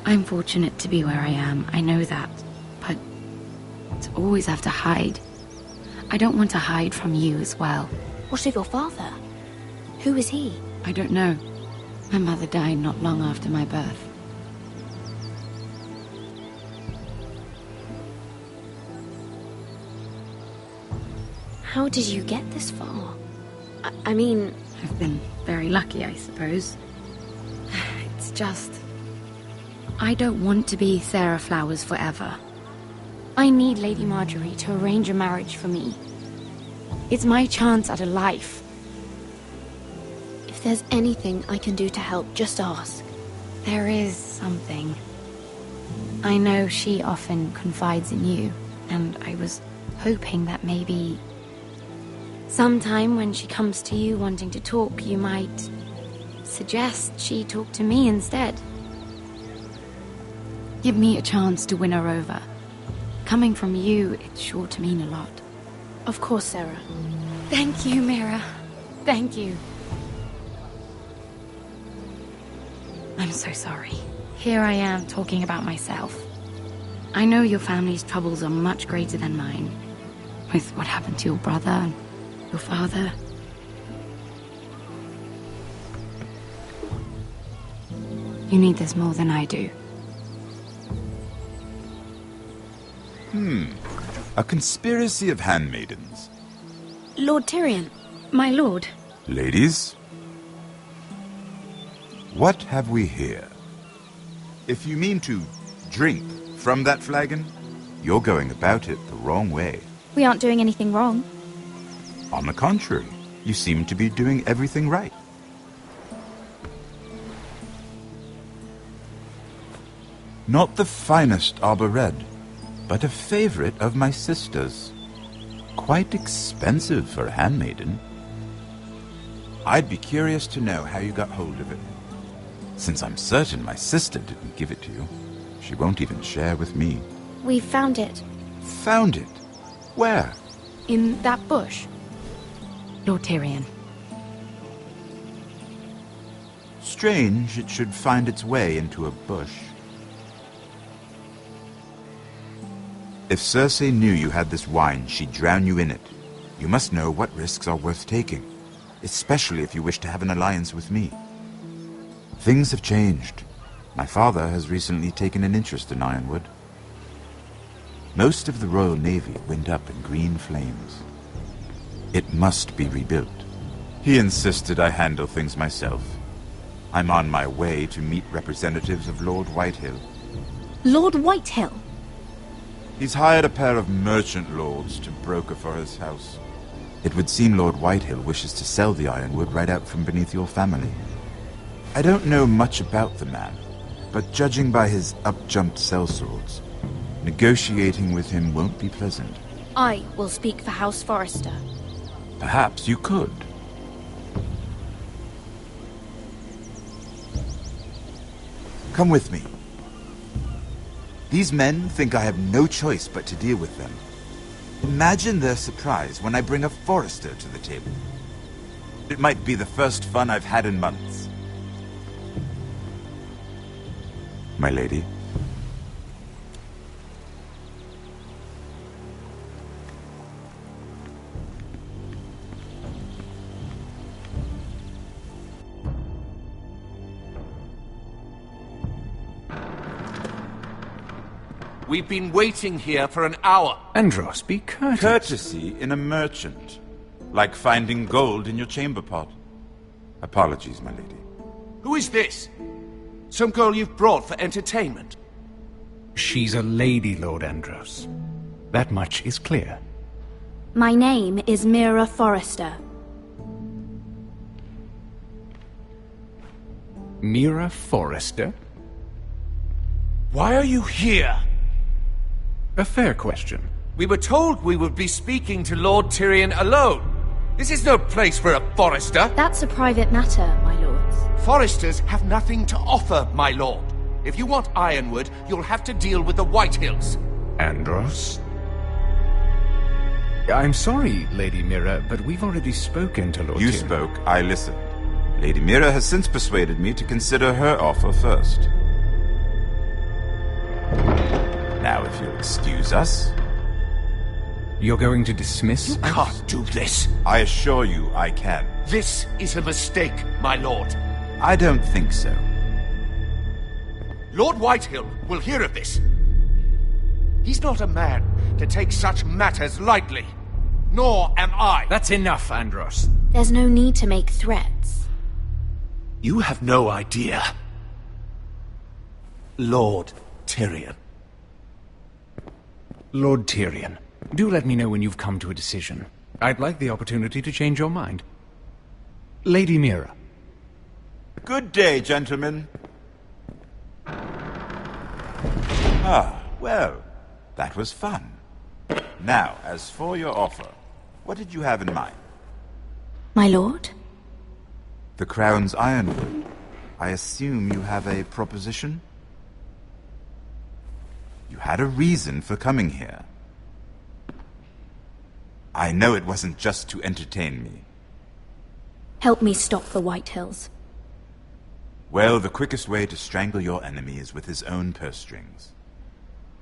I'm fortunate to be where I am, I know that. But to always have to hide. I don't want to hide from you as well. What of your father? Who is he? I don't know. My mother died not long after my birth. How did you get this far? I mean... I've been very lucky, I suppose. It's just... I don't want to be Sarah Flowers forever. I need Lady Marjorie to arrange a marriage for me. It's my chance at a life. If there's anything I can do to help, just ask. There is something. I know she often confides in you, and I was hoping that maybe... sometime when she comes to you wanting to talk, you might suggest she talk to me instead. Give me a chance to win her over. Coming from you, it's sure to mean a lot. Of course, Sarah. Thank you, Mira. Thank you. I'm so sorry. Here I am talking about myself. I know your family's troubles are much greater than mine. With what happened to your brother and your father. You need this more than I do. A conspiracy of handmaidens. Lord Tyrion. My lord. Ladies, what have we here? If you mean to drink from that flagon, you're going about it the wrong way. We aren't doing anything wrong. On the contrary, you seem to be doing everything right. Not the finest arbor red, but a favorite of my sister's. Quite expensive for a handmaiden. I'd be curious to know how you got hold of it. Since I'm certain my sister didn't give it to you, she won't even share with me. We found it. Found it? Where? In that bush. Lord Tyrion. Strange it should find its way into a bush. If Cersei knew you had this wine, she'd drown you in it. You must know what risks are worth taking, especially if you wish to have an alliance with me. Things have changed. My father has recently taken an interest in Ironwood. Most of the Royal Navy went up in green flames. It must be rebuilt. He insisted I handle things myself. I'm on my way to meet representatives of Lord Whitehill. Lord Whitehill? He's hired a pair of merchant lords to broker for his house. It would seem Lord Whitehill wishes to sell the Ironwood right out from beneath your family. I don't know much about the man, but judging by his up-jumped sellswords, negotiating with him won't be pleasant. I will speak for House Forrester. Perhaps you could. Come with me. These men think I have no choice but to deal with them. Imagine their surprise when I bring a Forrester to the table. It might be the first fun I've had in months. My lady. We've been waiting here for an hour. Andros, be courteous. Courtesy in a merchant. Like finding gold in your chamber pot. Apologies, my lady. Who is this? Some girl you've brought for entertainment? She's a lady, Lord Andros. That much is clear. My name is Mira Forrester. Mira Forrester? Why are you here? A fair question. We were told we would be speaking to Lord Tyrion alone. This is no place for a Forrester. That's a private matter, my lords. Forresters have nothing to offer, my lord. If you want Ironwood, you'll have to deal with the Whitehills. Andros? I'm sorry, Lady Mira, but we've already spoken to Lord Tyrion. You spoke, I listened. Lady Mira has since persuaded me to consider her offer first. Now, if you'll excuse us... You're going to dismiss us? You can't do this. I assure you I can. This is a mistake, my lord. I don't think so. Lord Whitehill will hear of this. He's not a man to take such matters lightly. Nor am I. That's enough, Andros. There's no need to make threats. You have no idea. Lord Tyrion. Lord Tyrion, do let me know when you've come to a decision. I'd like the opportunity to change your mind. Lady Mira. Good day, gentlemen. Ah, well, that was fun. Now, as for your offer, what did you have in mind? My lord? The Crown's Ironwood. I assume you have a proposition? You had a reason for coming here. I know it wasn't just to entertain me. Help me stop the Whitehills. Well, the quickest way to strangle your enemy is with his own purse strings.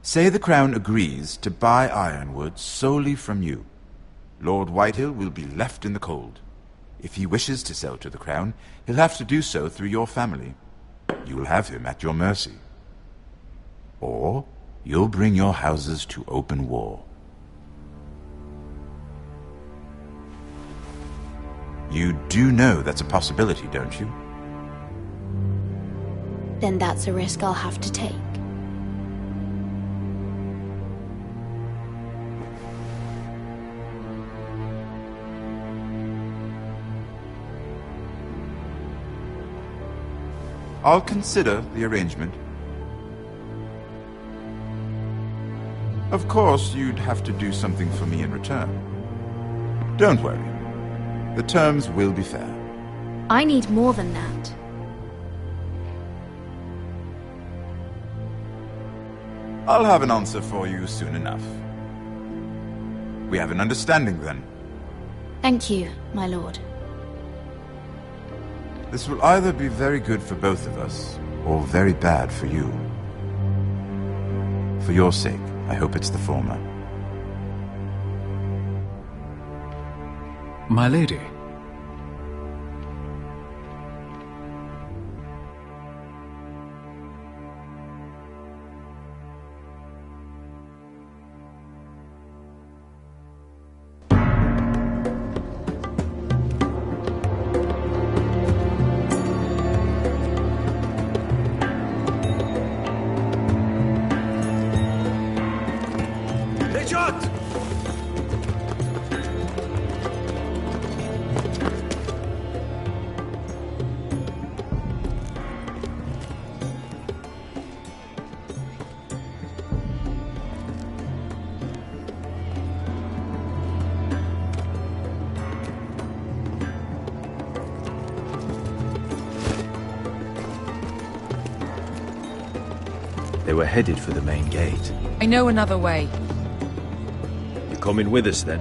Say the Crown agrees to buy Ironwood solely from you. Lord Whitehill will be left in the cold. If he wishes to sell to the Crown, he'll have to do so through your family. You'll have him at your mercy. Or you'll bring your houses to open war. You do know that's a possibility, don't you? Then that's a risk I'll have to take. I'll consider the arrangement. Of course, you'd have to do something for me in return. Don't worry. The terms will be fair. I need more than that. I'll have an answer for you soon enough. We have an understanding then. Thank you, my lord. This will either be very good for both of us, or very bad for you. For your sake, I hope it's the former. My lady. They were headed for the main gate. I know another way. You're coming with us, then?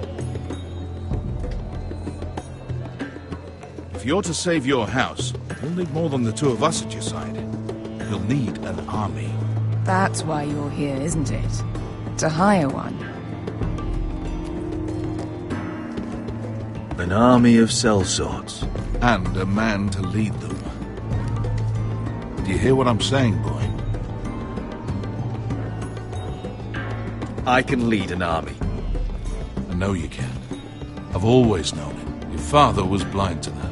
If you're to save your house, you'll need more than the two of us at your side. You'll need an army. That's why you're here, isn't it? To hire one. An army of sellswords. And a man to lead them. Do you hear what I'm saying, boy? I can lead an army. I know you can. I've always known it. Your father was blind to that.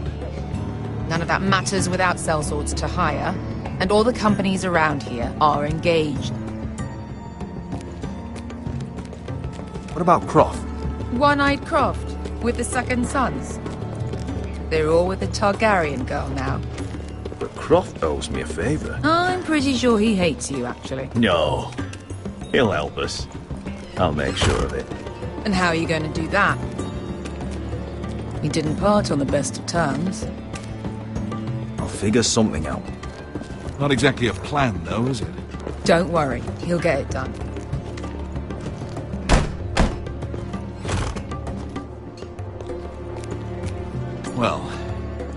None of that matters without sellswords to hire, and all the companies around here are engaged. What about Croft? One-eyed Croft, with the second sons. They're all with the Targaryen girl now. But Croft owes me a favour. I'm pretty sure he hates you, actually. No. He'll help us. I'll make sure of it. And how are you going to do that? We didn't part on the best of terms. I'll figure something out. Not exactly a plan, though, is it? Don't worry, he'll get it done. Well,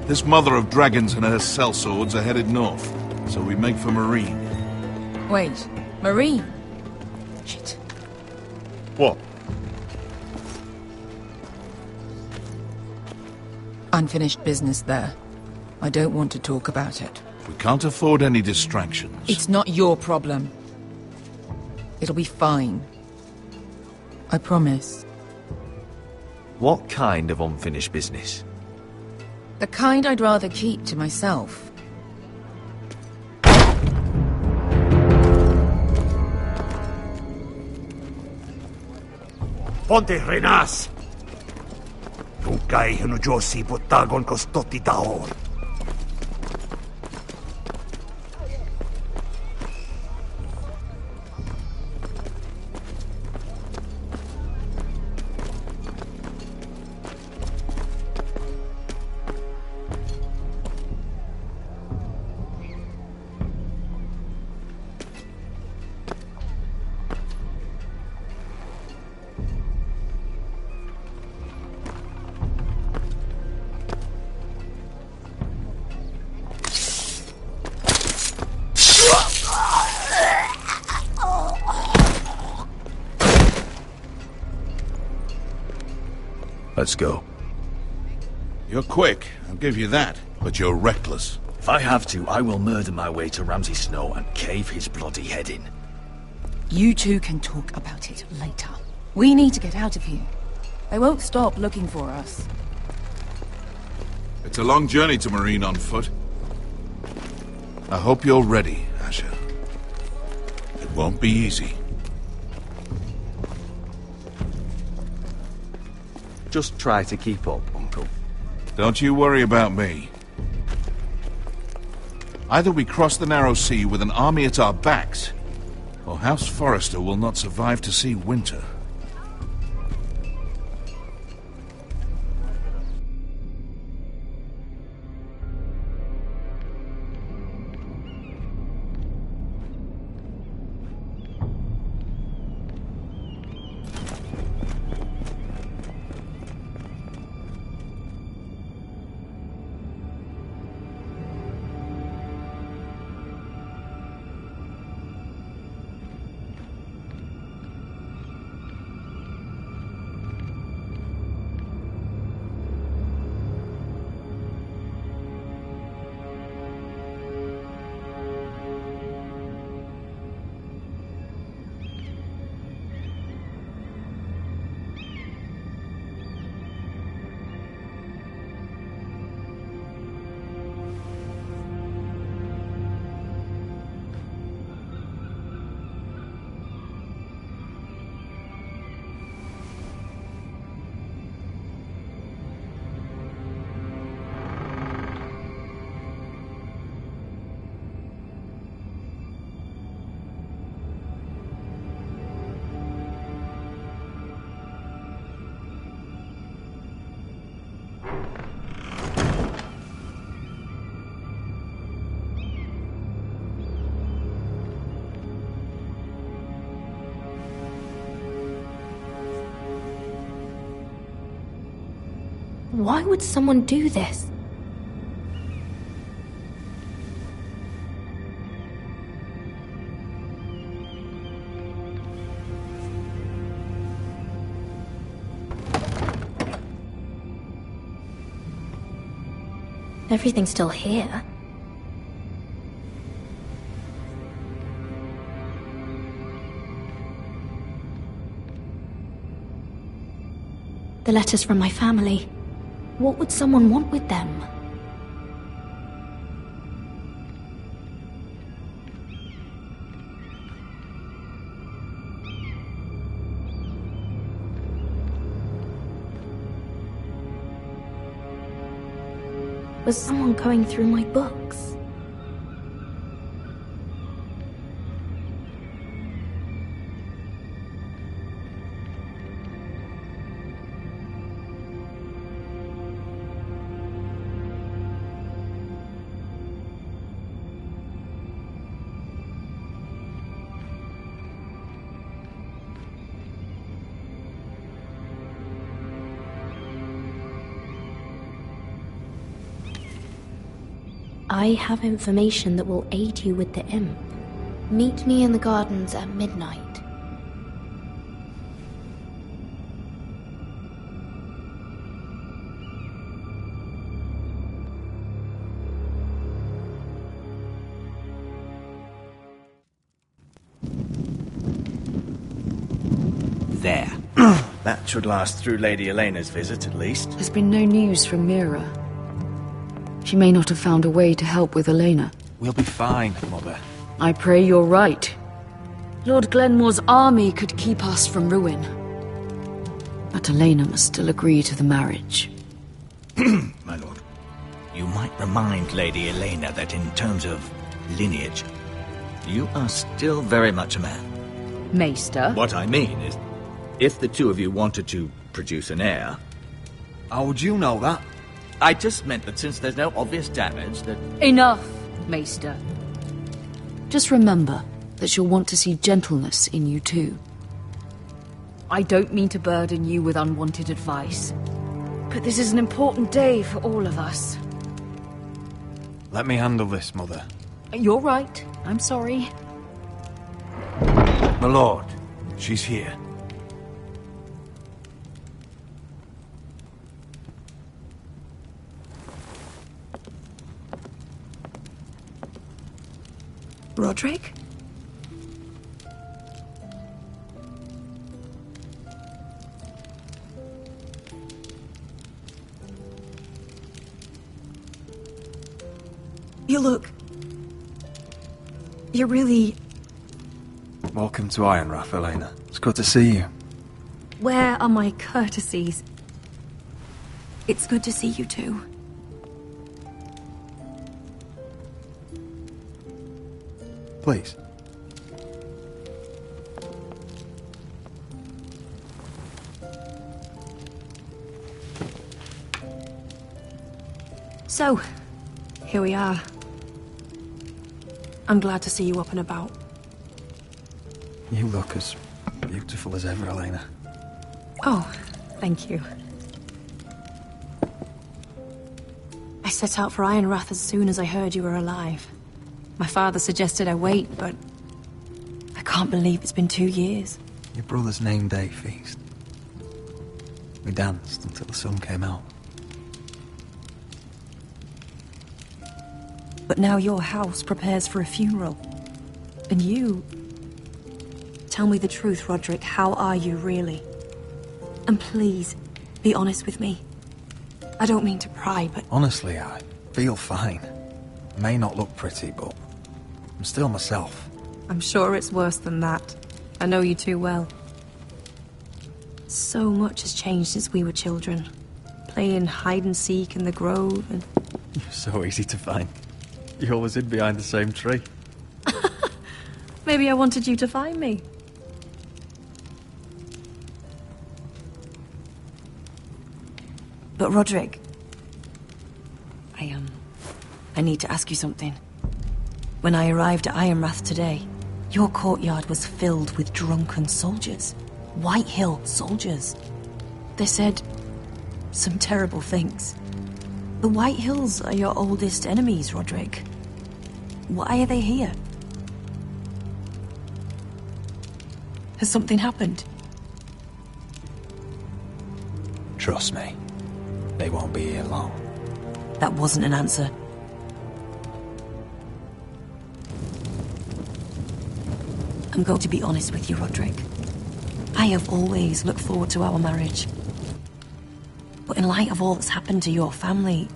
this mother of dragons and her sellswords are headed north, so we make for Marine. Wait, Marine? Shit. What? Unfinished business there. I don't want to talk about it. We can't afford any distractions. It's not your problem. It'll be fine. I promise. What kind of unfinished business? The kind I'd rather keep to myself. Ponte Renas! Tungkai Hanujosi Botagon Kostoti Taon. Let's go. You're quick, I'll give you that, but you're reckless. If I have to, I will murder my way to Ramsay Snow and cave his bloody head in. You two can talk about it later. We need to get out of here. They won't stop looking for us. It's a long journey to Marine on foot. I hope you're ready, Asher. It won't be easy. Just try to keep up, Uncle. Don't you worry about me. Either we cross the narrow sea with an army at our backs, or House Forrester will not survive to see winter. Why would someone do this? Everything's still here. The letters from my family. What would someone want with them? was someone going through my books. I have information that will aid you with the imp. Meet me in the gardens at midnight. There. That should last through Lady Elena's visit, at least. There's been no news from Mira. She may not have found a way to help with Elena. We'll be fine, Mother. I pray you're right. Lord Glenmore's army could keep us from ruin. But Elena must still agree to the marriage. My lord, you might remind Lady Elena that in terms of lineage, you are still very much a man. Maester? What I mean is, if the two of you wanted to produce an heir... How would you know that? I just meant that since there's no obvious damage, that... Enough, Maester. Just remember that she'll want to see gentleness in you too. I don't mean to burden you with unwanted advice, but this is an important day for all of us. Let me handle this, Mother. You're right. I'm sorry. My lord, she's here. Roderick? You look... You're really... Welcome to Ironrath, Elena. It's good to see you. Where are my courtesies? It's good to see you too. Please. So, here we are. I'm glad to see you up and about. You look as beautiful as ever, Elena. Oh, thank you. I set out for Ironrath as soon as I heard you were alive. My father suggested I wait, but I can't believe it's been 2 years. Your brother's name day feast. We danced until the sun came out. But now your house prepares for a funeral. And you... Tell me the truth, Roderick. How are you, really? And please, be honest with me. I don't mean to pry, but... Honestly, I feel fine. I may not look pretty, but I'm still myself. I'm sure it's worse than that. I know you too well. So much has changed since we were children. Playing hide-and-seek in the grove and... You're so easy to find. You always hid behind the same tree. Maybe I wanted you to find me. But Roderick... I need to ask you something. When I arrived at Ironrath today, your courtyard was filled with drunken soldiers. White Hill soldiers. They said some terrible things. The White Hills are your oldest enemies, Roderick. Why are they here? Has something happened? Trust me, they won't be here long. That wasn't an answer. I'm going to be honest with you, Roderick. I have always looked forward to our marriage. But in light of all that's happened to your family...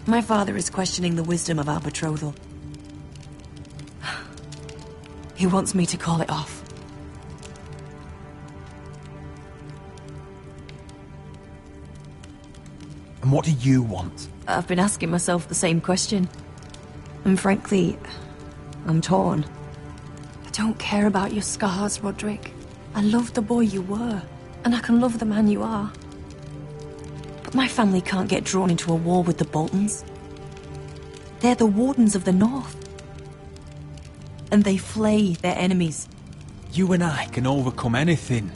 My father is questioning the wisdom of our betrothal. He wants me to call it off. what do you want? I've been asking myself the same question. And frankly, I'm torn. I don't care about your scars, Roderick. I love the boy you were, and I can love the man you are. But my family can't get drawn into a war with the Boltons. They're the Wardens of the North. And they flay their enemies. You and I can overcome anything.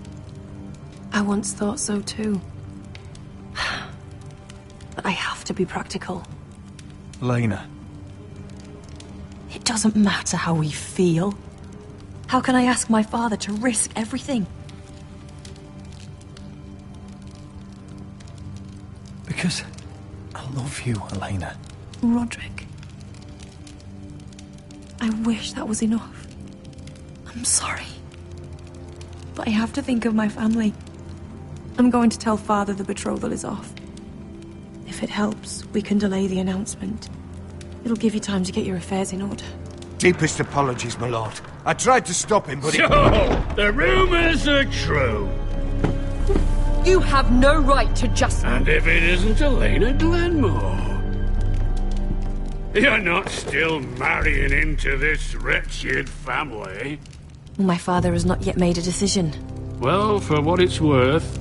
I once thought so too. But I have to be practical. Lena. It doesn't matter how we feel. How can I ask my father to risk everything? Because I love you, Elena. Roderick. I wish that was enough. I'm sorry. But I have to think of my family. I'm going to tell Father the betrothal is off. If it helps, we can delay the announcement. It'll give you time to get your affairs in order. Deepest apologies, my lord. I tried to stop him, but So, the rumors are true. You have no right to just... And if it isn't Elena Glenmore? You're not still marrying into this wretched family? My father has not yet made a decision. Well, for what it's worth,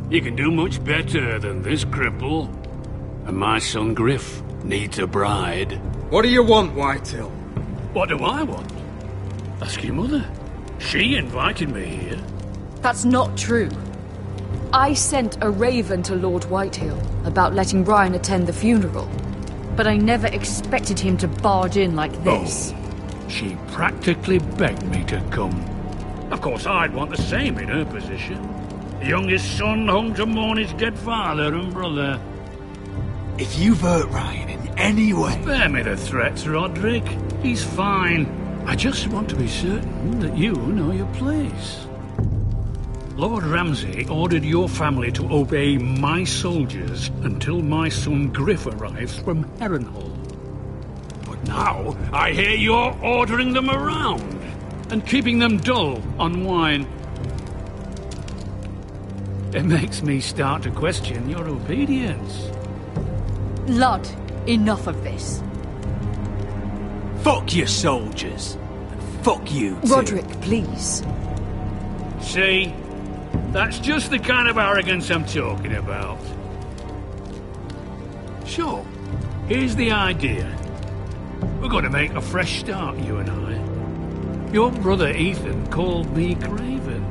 you can do much better than this cripple. And my son Griff needs a bride. What do you want, Whitehill? What do I want? Ask your mother. She invited me here. That's not true. I sent a raven to Lord Whitehill about letting Brian attend the funeral. But I never expected him to barge in like this. Oh, she practically begged me to come. Of course, I'd want the same in her position. The youngest son home to mourn his dead father and brother. If you've hurt Ryan in any way... Spare me the threats, Roderick. He's fine. I just want to be certain that you know your place. Lord Ramsay ordered your family to obey my soldiers until my son Griff arrives from Harrenhal. But now, I hear you're ordering them around and keeping them dull on wine. It makes me start to question your obedience. Lud, enough of this. Fuck your soldiers. And fuck you too. Roderick, please. See? That's just the kind of arrogance I'm talking about. So, here's the idea. We're going to make a fresh start, you and I. Your brother Ethan called me Craven,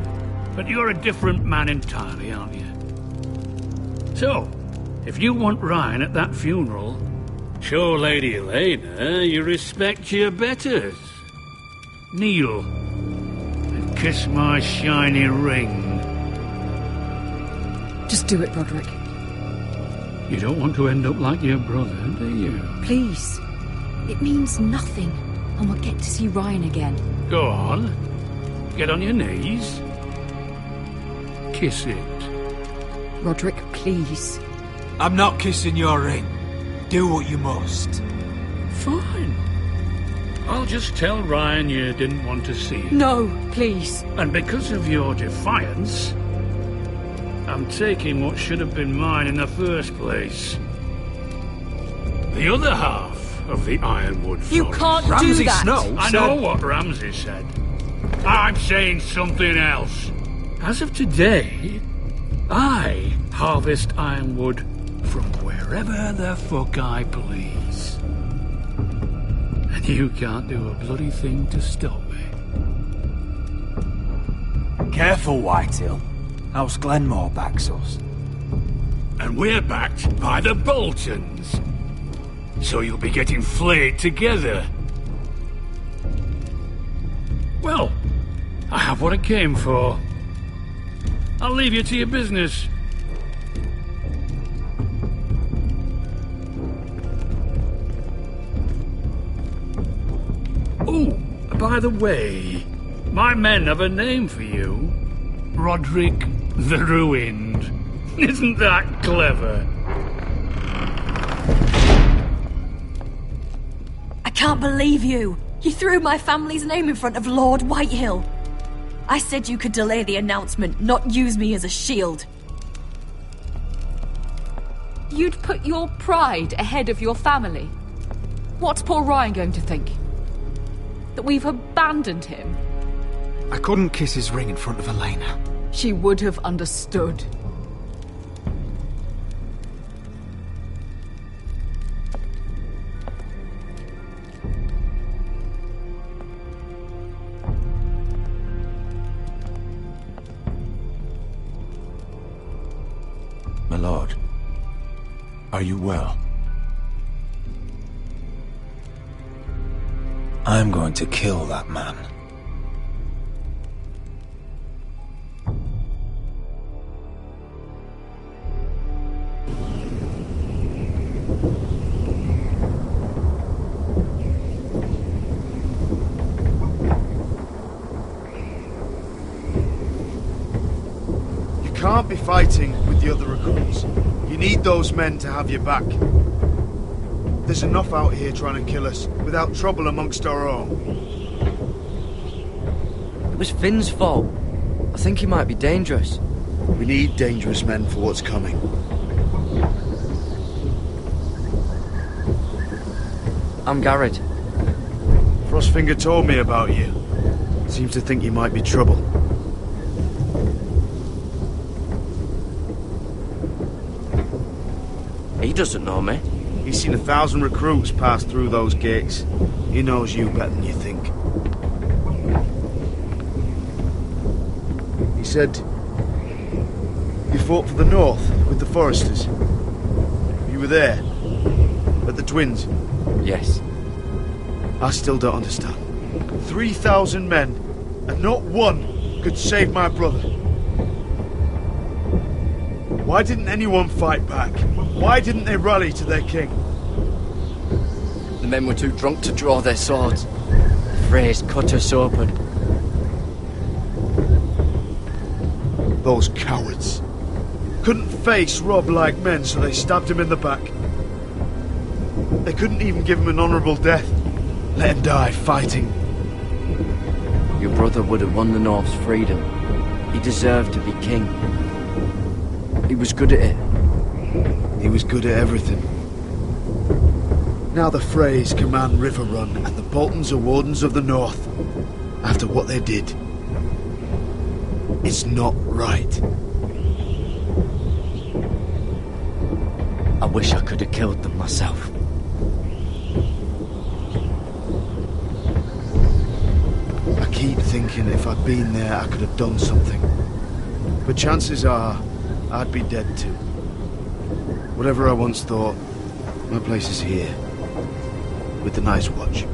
but you're a different man entirely, aren't you? So, if you want Ryan at that funeral, show Lady Elena you respect your betters. Kneel and kiss my shiny ring. Just do it, Roderick. You don't want to end up like your brother, do you? Please. It means nothing, and we'll get to see Ryan again. Go on. Get on your knees. Kiss it. Roderick, please. I'm not kissing your ring. Do what you must. Fine. I'll just tell Ryan you didn't want to see him. No, please. And because of your defiance, I'm taking what should have been mine in the first place. The other half of the Ironwood Forest. You can't do that! I know what Ramsay said. I'm saying something else. As of today, I harvest Ironwood from wherever the fuck I please. And you can't do a bloody thing to stop me. Careful, Whitehill. House Glenmore backs us. And we're backed by the Boltons. So you'll be getting flayed together. Well, I have what I came for. I'll leave you to your business. Oh, by the way, my men have a name for you. Roderick the Ruined. Isn't that clever? I can't believe you! You threw my family's name in front of Lord Whitehill. I said you could delay the announcement, not use me as a shield. You'd put your pride ahead of your family. What's poor Ryan going to think? That we've abandoned him? I couldn't kiss his ring in front of Elena. She would have understood. My lord, are you well? I'm going to kill that man. You can't be fighting with the other recruits. You need those men to have your back. There's enough out here trying to kill us, without trouble amongst our own. It was Finn's fault. I think he might be dangerous. We need dangerous men for what's coming. I'm Garrett. Frostfinger told me about you. Seems to think you might be trouble. He doesn't know me. He's seen 1,000 recruits pass through those gates. He knows you better than you think. He said you fought for the North with the Foresters. You were there at the Twins. Yes. I still don't understand. 3,000 men, and not one could save my brother. Why didn't anyone fight back? Why didn't they rally to their king? The men were too drunk to draw their swords. The phrase cut us open. Those cowards. Couldn't face Rob like men, so they stabbed him in the back. They couldn't even give him an honourable death. Let him die fighting. Your brother would have won the North's freedom. He deserved to be king. He was good at it. He was good at everything. Now the Freys command Riverrun, and the Boltons are wardens of the North. After what they did. It's not right. I wish I could have killed them myself. I keep thinking if I'd been there, I could have done something. But chances are, I'd be dead too. Whatever I once thought, my place is here. With the Night's Watch.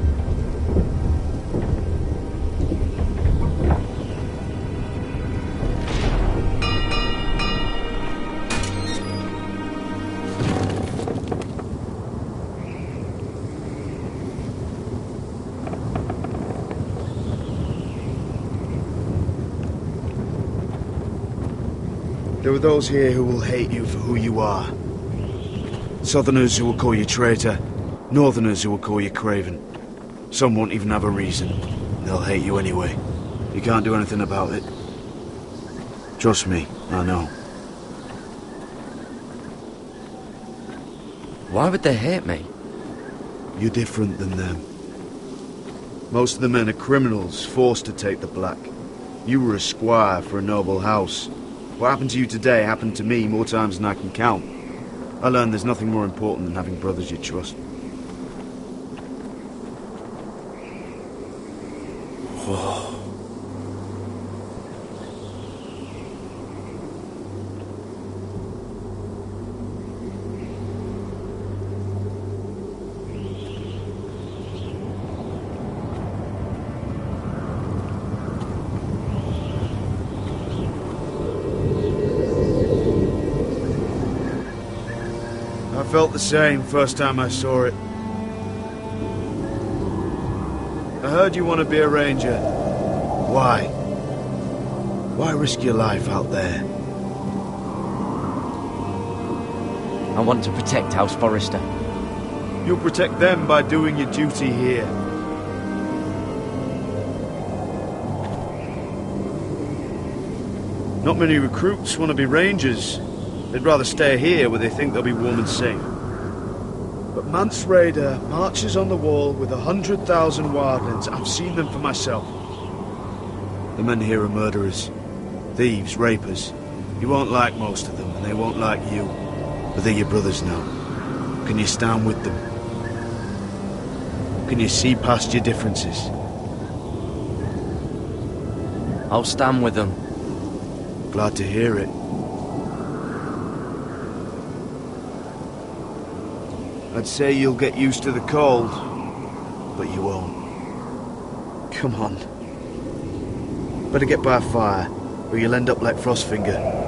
There are those here who will hate you for who you are. Southerners who will call you traitor. Northerners who will call you craven. Some won't even have a reason. They'll hate you anyway. You can't do anything about it. Trust me, I know. Why would they hate me? You're different than them. Most of the men are criminals, forced to take the black. You were a squire for a noble house. What happened to you today happened to me more times than I can count. I learned there's nothing more important than having brothers you trust. Whoa. I felt the same first time I saw it. I heard you want to be a ranger. Why? Why risk your life out there? I want to protect House Forrester. You'll protect them by doing your duty here. Not many recruits want to be rangers. They'd rather stay here where they think they'll be warm and safe. But Mance Raider marches on the wall with 100,000 wildlings. I've seen them for myself. The men here are murderers, thieves, rapers. You won't like most of them, and they won't like you. But they're your brothers now. Can you stand with them? Can you see past your differences? I'll stand with them. Glad to hear it. I'd say you'll get used to the cold, but you won't. Come on. Better get by a fire, or you'll end up like Frostfinger.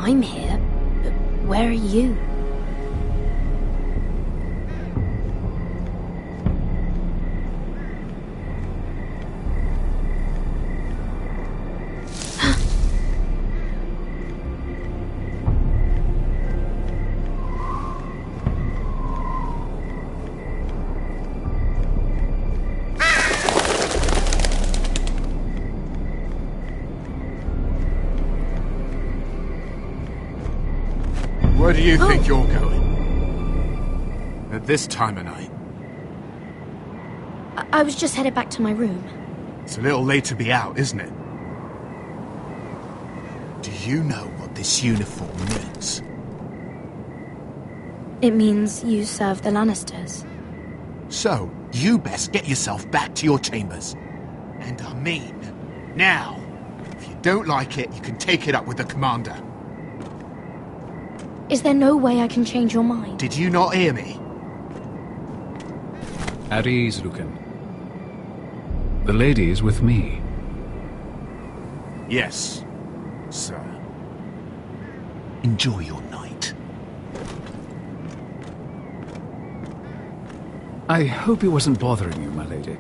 I'm here, but where are you? Where do you think you're going? At this time of night? I was just headed back to my room. It's a little late to be out, isn't it? Do you know what this uniform means? It means you serve the Lannisters. So, you best get yourself back to your chambers. And I mean, now. If you don't like it, you can take it up with the commander. Is there no way I can change your mind? Did you not hear me? At ease, Lucan. The lady is with me. Yes, sir. Enjoy your night. I hope it wasn't bothering you, my lady.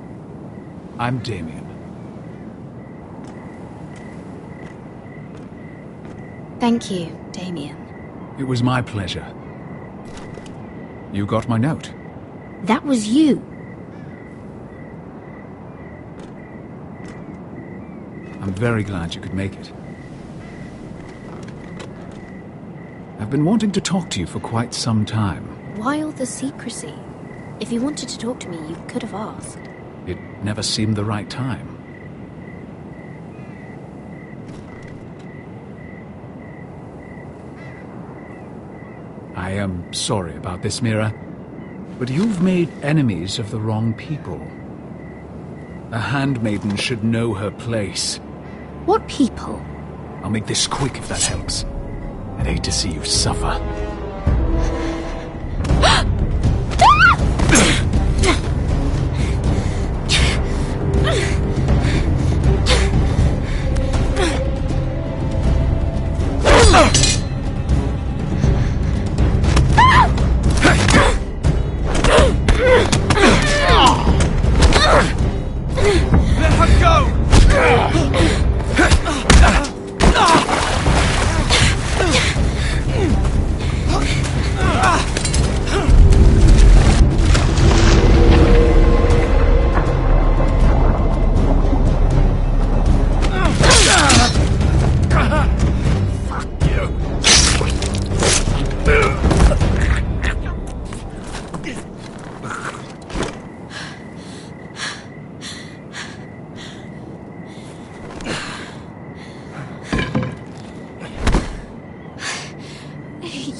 I'm Damien. Thank you, Damien. It was my pleasure. You got my note. That was you. I'm very glad you could make it. I've been wanting to talk to you for quite some time. Why all the secrecy? If you wanted to talk to me, you could have asked. It never seemed the right time. I am sorry about this, Mira, but you've made enemies of the wrong people. A handmaiden should know her place. What people? I'll make this quick if that helps. I'd hate to see you suffer.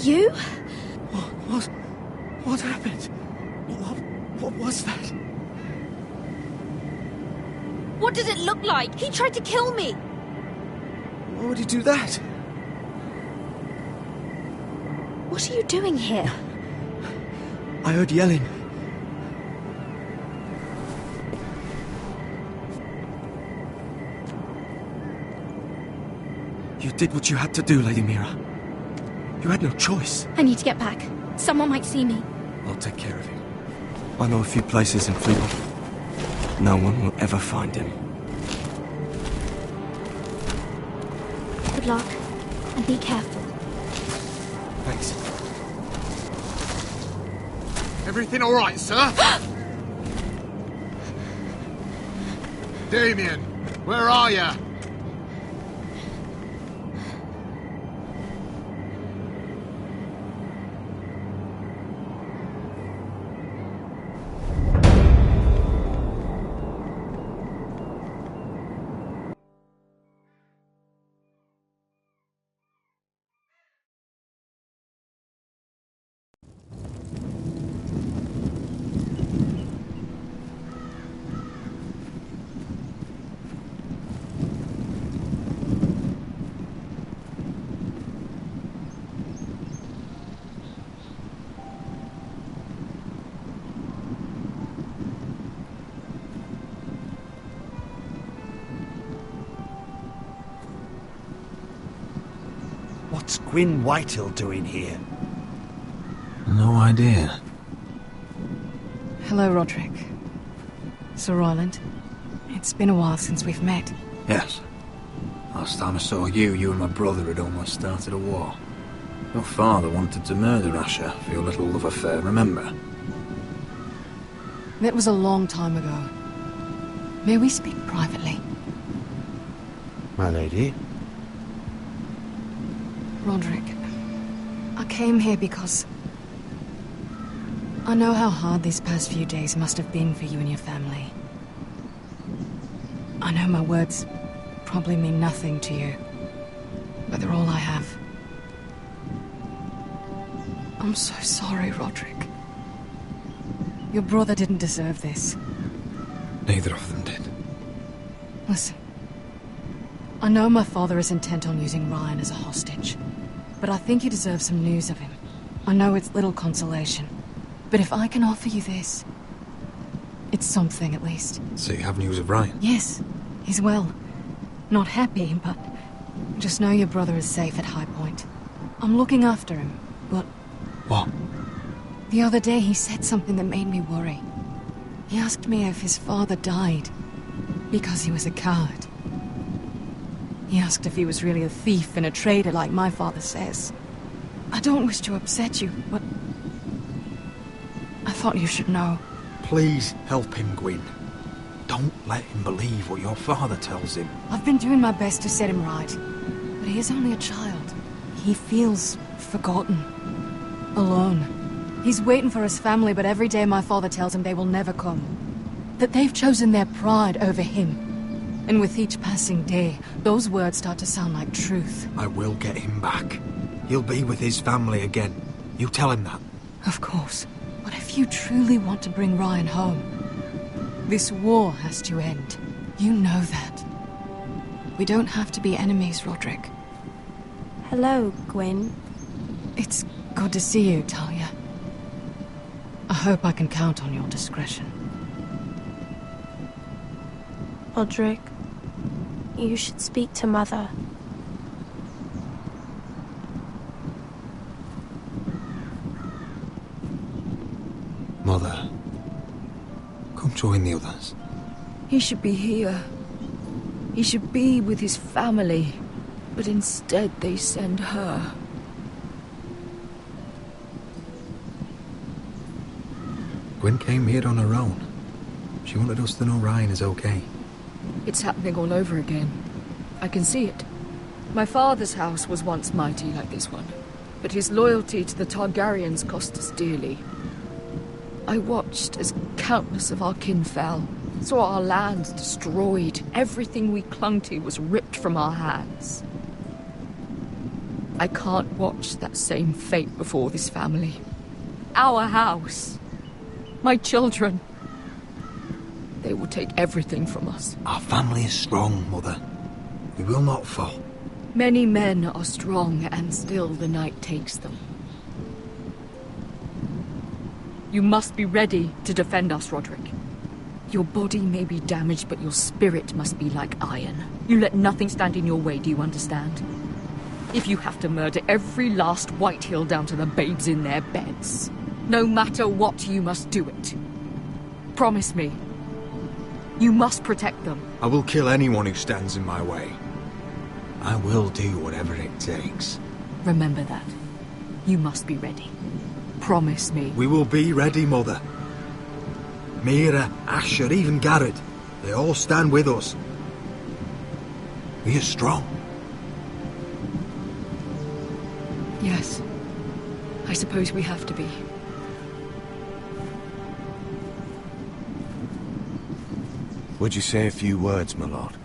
You? What happened? What was that? What did it look like? He tried to kill me! Why would he do that? What are you doing here? I heard yelling. You did what you had to do, Lady Mira. You had no choice. I need to get back. Someone might see me. I'll take care of him. I know a few places in Freehold. No one will ever find him. Good luck, and be careful. Thanks. Everything all right, sir? Damien, where are you? What's Gwyn Whitehill doing here? No idea. Hello, Roderick. Sir Roland. It's been a while since we've met. Yes. Last time I saw you and my brother had almost started a war. Your father wanted to murder Asher for your little love affair, remember? That was a long time ago. May we speak privately? My lady? Roderick, I came here because I know how hard these past few days must have been for you and your family. I know my words probably mean nothing to you, but they're all I have. I'm so sorry, Roderick. Your brother didn't deserve this. Neither of them did. Listen, I know my father is intent on using Ryan as a hostage, but I think you deserve some news of him. I know it's little consolation, but if I can offer you this, it's something at least. So you have news of Ryan? Yes, he's well. Not happy, but just know your brother is safe at High Point. I'm looking after him, but... What? The other day he said something that made me worry. He asked me if his father died because he was a coward. He asked if he was really a thief and a traitor like my father says. I don't wish to upset you, but I thought you should know. Please help him, Gwyn. Don't let him believe what your father tells him. I've been doing my best to set him right, but he is only a child. He feels forgotten, alone. He's waiting for his family, but every day my father tells him they will never come. That they've chosen their pride over him. And with each passing day, those words start to sound like truth. I will get him back. He'll be with his family again. You tell him that. Of course. But if you truly want to bring Ryan home, this war has to end. You know that. We don't have to be enemies, Roderick. Hello, Gwyn. It's good to see you, Talia. I hope I can count on your discretion. Roderick, you should speak to Mother. Mother, come join the others. He should be here. He should be with his family. But instead they send her. Gwyn came here on her own. She wanted us to know Ryan is okay. It's happening all over again. I can see it. My father's house was once mighty like this one, but his loyalty to the Targaryens cost us dearly. I watched as countless of our kin fell, saw our lands destroyed, everything we clung to was ripped from our hands. I can't watch that same fate before this family. Our house. My children. They will take everything from us. Our family is strong, Mother. We will not fall. Many men are strong, and still the night takes them. You must be ready to defend us, Roderick. Your body may be damaged, but your spirit must be like iron. You let nothing stand in your way, do you understand? If you have to murder every last Whitehill down to the babes in their beds. No matter what, you must do it. Promise me. You must protect them. I will kill anyone who stands in my way. I will do whatever it takes. Remember that. You must be ready. Promise me. We will be ready, Mother. Mira, Asher, even Garrett. They all stand with us. We are strong. Yes. I suppose we have to be. Would you say a few words, my lord?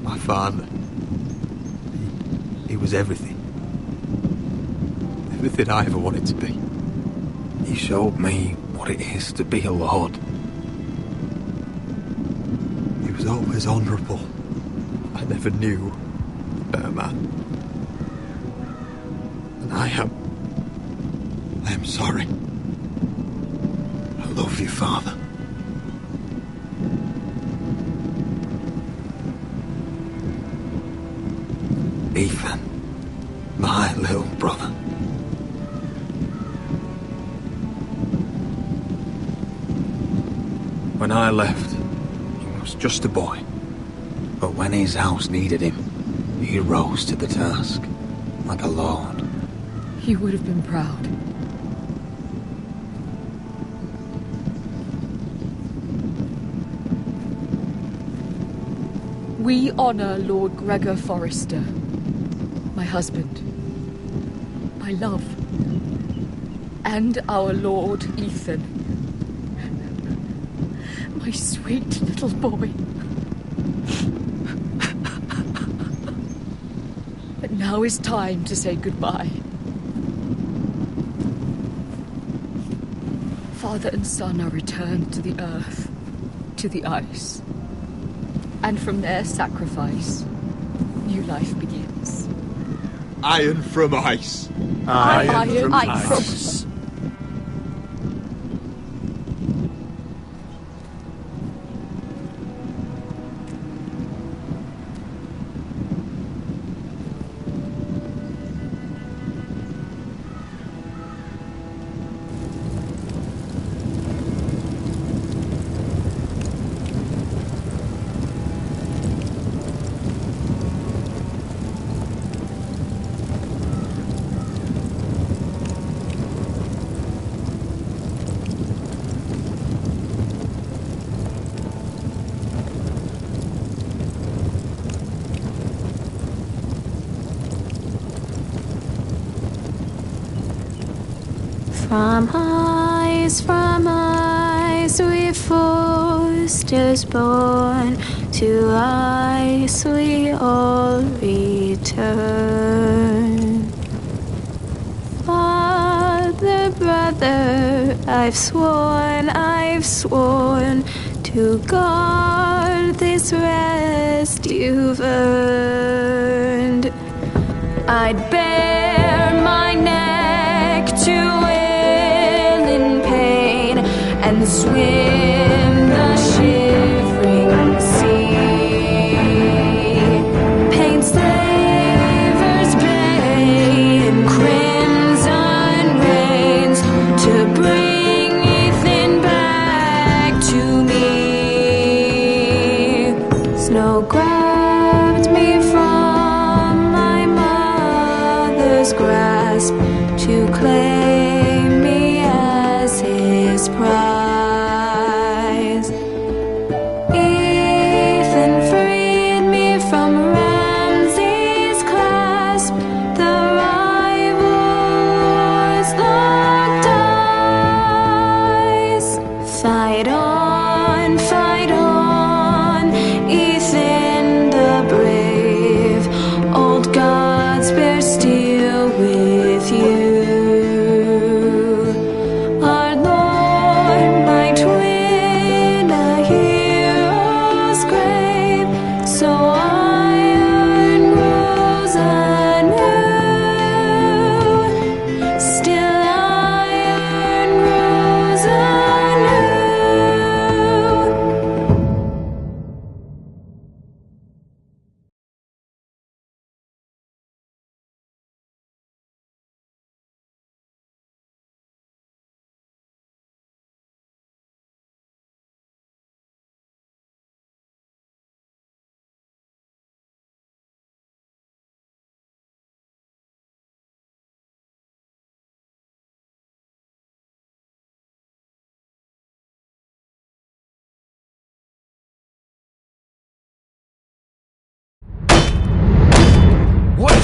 My father. He was everything. Everything I ever wanted to be. He showed me what it is to be a lord. He was always honourable. I never knew a better man. And I am sorry. I love you, Father. Ethan, my little brother. When I left, he was just a boy. But when his house needed him, he rose to the task, like a lord. He would have been proud. We honor Lord Gregor Forrester, my husband, my love, and our Lord Ethan. My sweet little boy. But now is time to say goodbye. Father and son are returned to the earth, to the ice. And from their sacrifice, new life begins. Iron from ice. Iron from ice. From ice we Forsters born, to ice we all return. Father, brother, I've sworn to guard this rest you've earned. I'd bare my neck to and swim the shivering sea. Paint slavers bay in crimson rains to bring Ethan back to me. Snow grabbed me from my mother's grasp to claim me as his pride.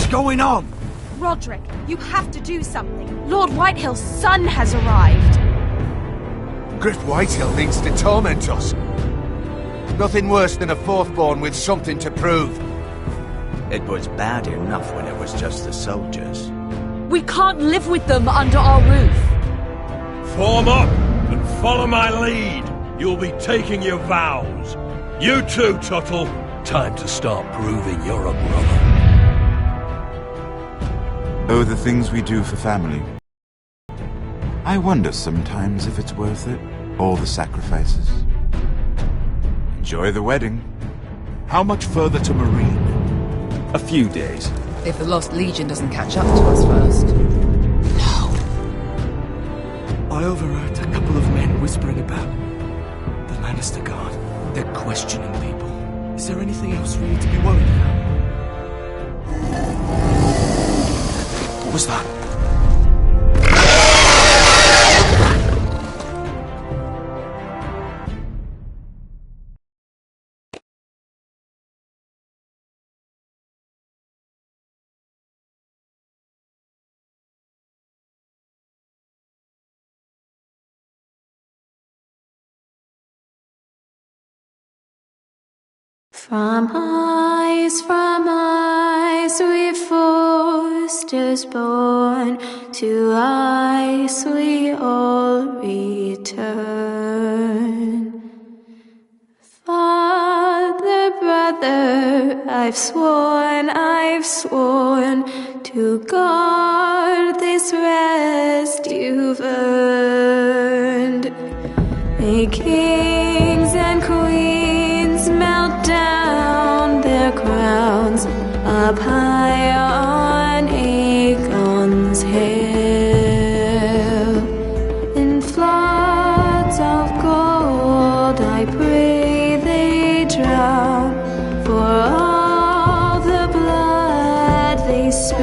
going on? Roderick, you have to do something. Lord Whitehill's son has arrived. Griff Whitehill needs to torment us. Nothing worse than a fourth-born with something to prove. It was bad enough when it was just the soldiers. We can't live with them under our roof. Form up and follow my lead. You'll be taking your vows. You too, Tuttle. Time to start proving you're a brother. Oh, the things we do for family. I wonder sometimes if it's worth it. All the sacrifices. Enjoy the wedding. How much further to Marine? A few days. If the Lost Legion doesn't catch up to us first. I overheard a couple of men whispering about the Lannister Guard. They're questioning people. Is there anything else we need to be worried about? What was that? From ice we foresters born, to ice we all return. Father, brother, I've sworn to guard this rest you've earned. May kings and queens melt down their crowns up high on Aegon's hill. In floods of gold I pray they drown, for all the blood they spill.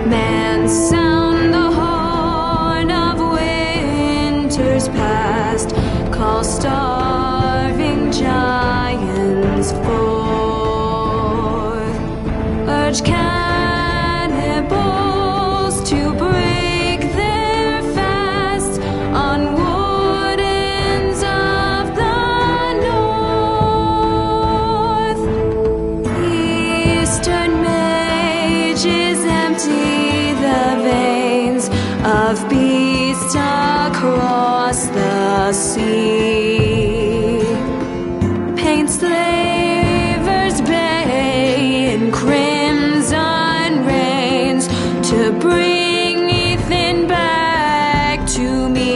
Man, sound the horn of winter's past, call starving giants forth, urge cannibals to break their fast on wardens of the north. Eastern mages empty the veins of beasts across the sea. Paint slavers bay in crimson rains to bring Ethan back to me.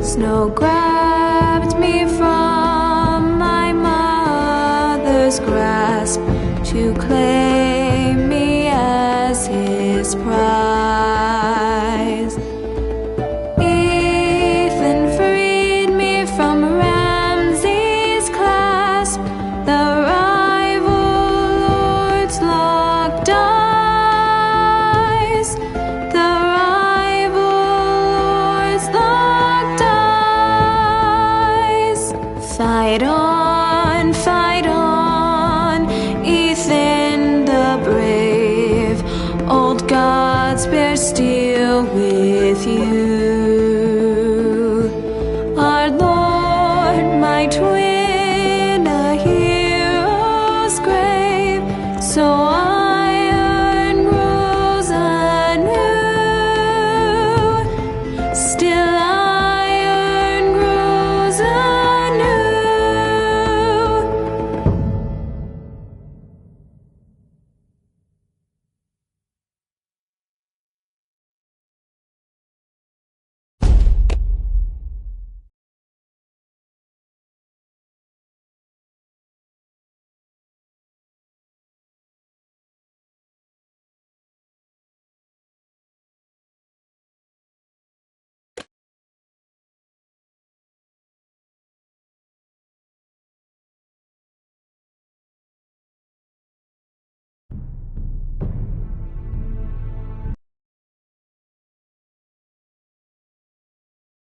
Snow grabbed me from my mother's grasp to claim me as his prize. Ethan freed me from Ramsay's clasp, the rival lords locked eyes, the rival lords locked eyes. Fight on, Ethan the brave, old gods bear steel with you.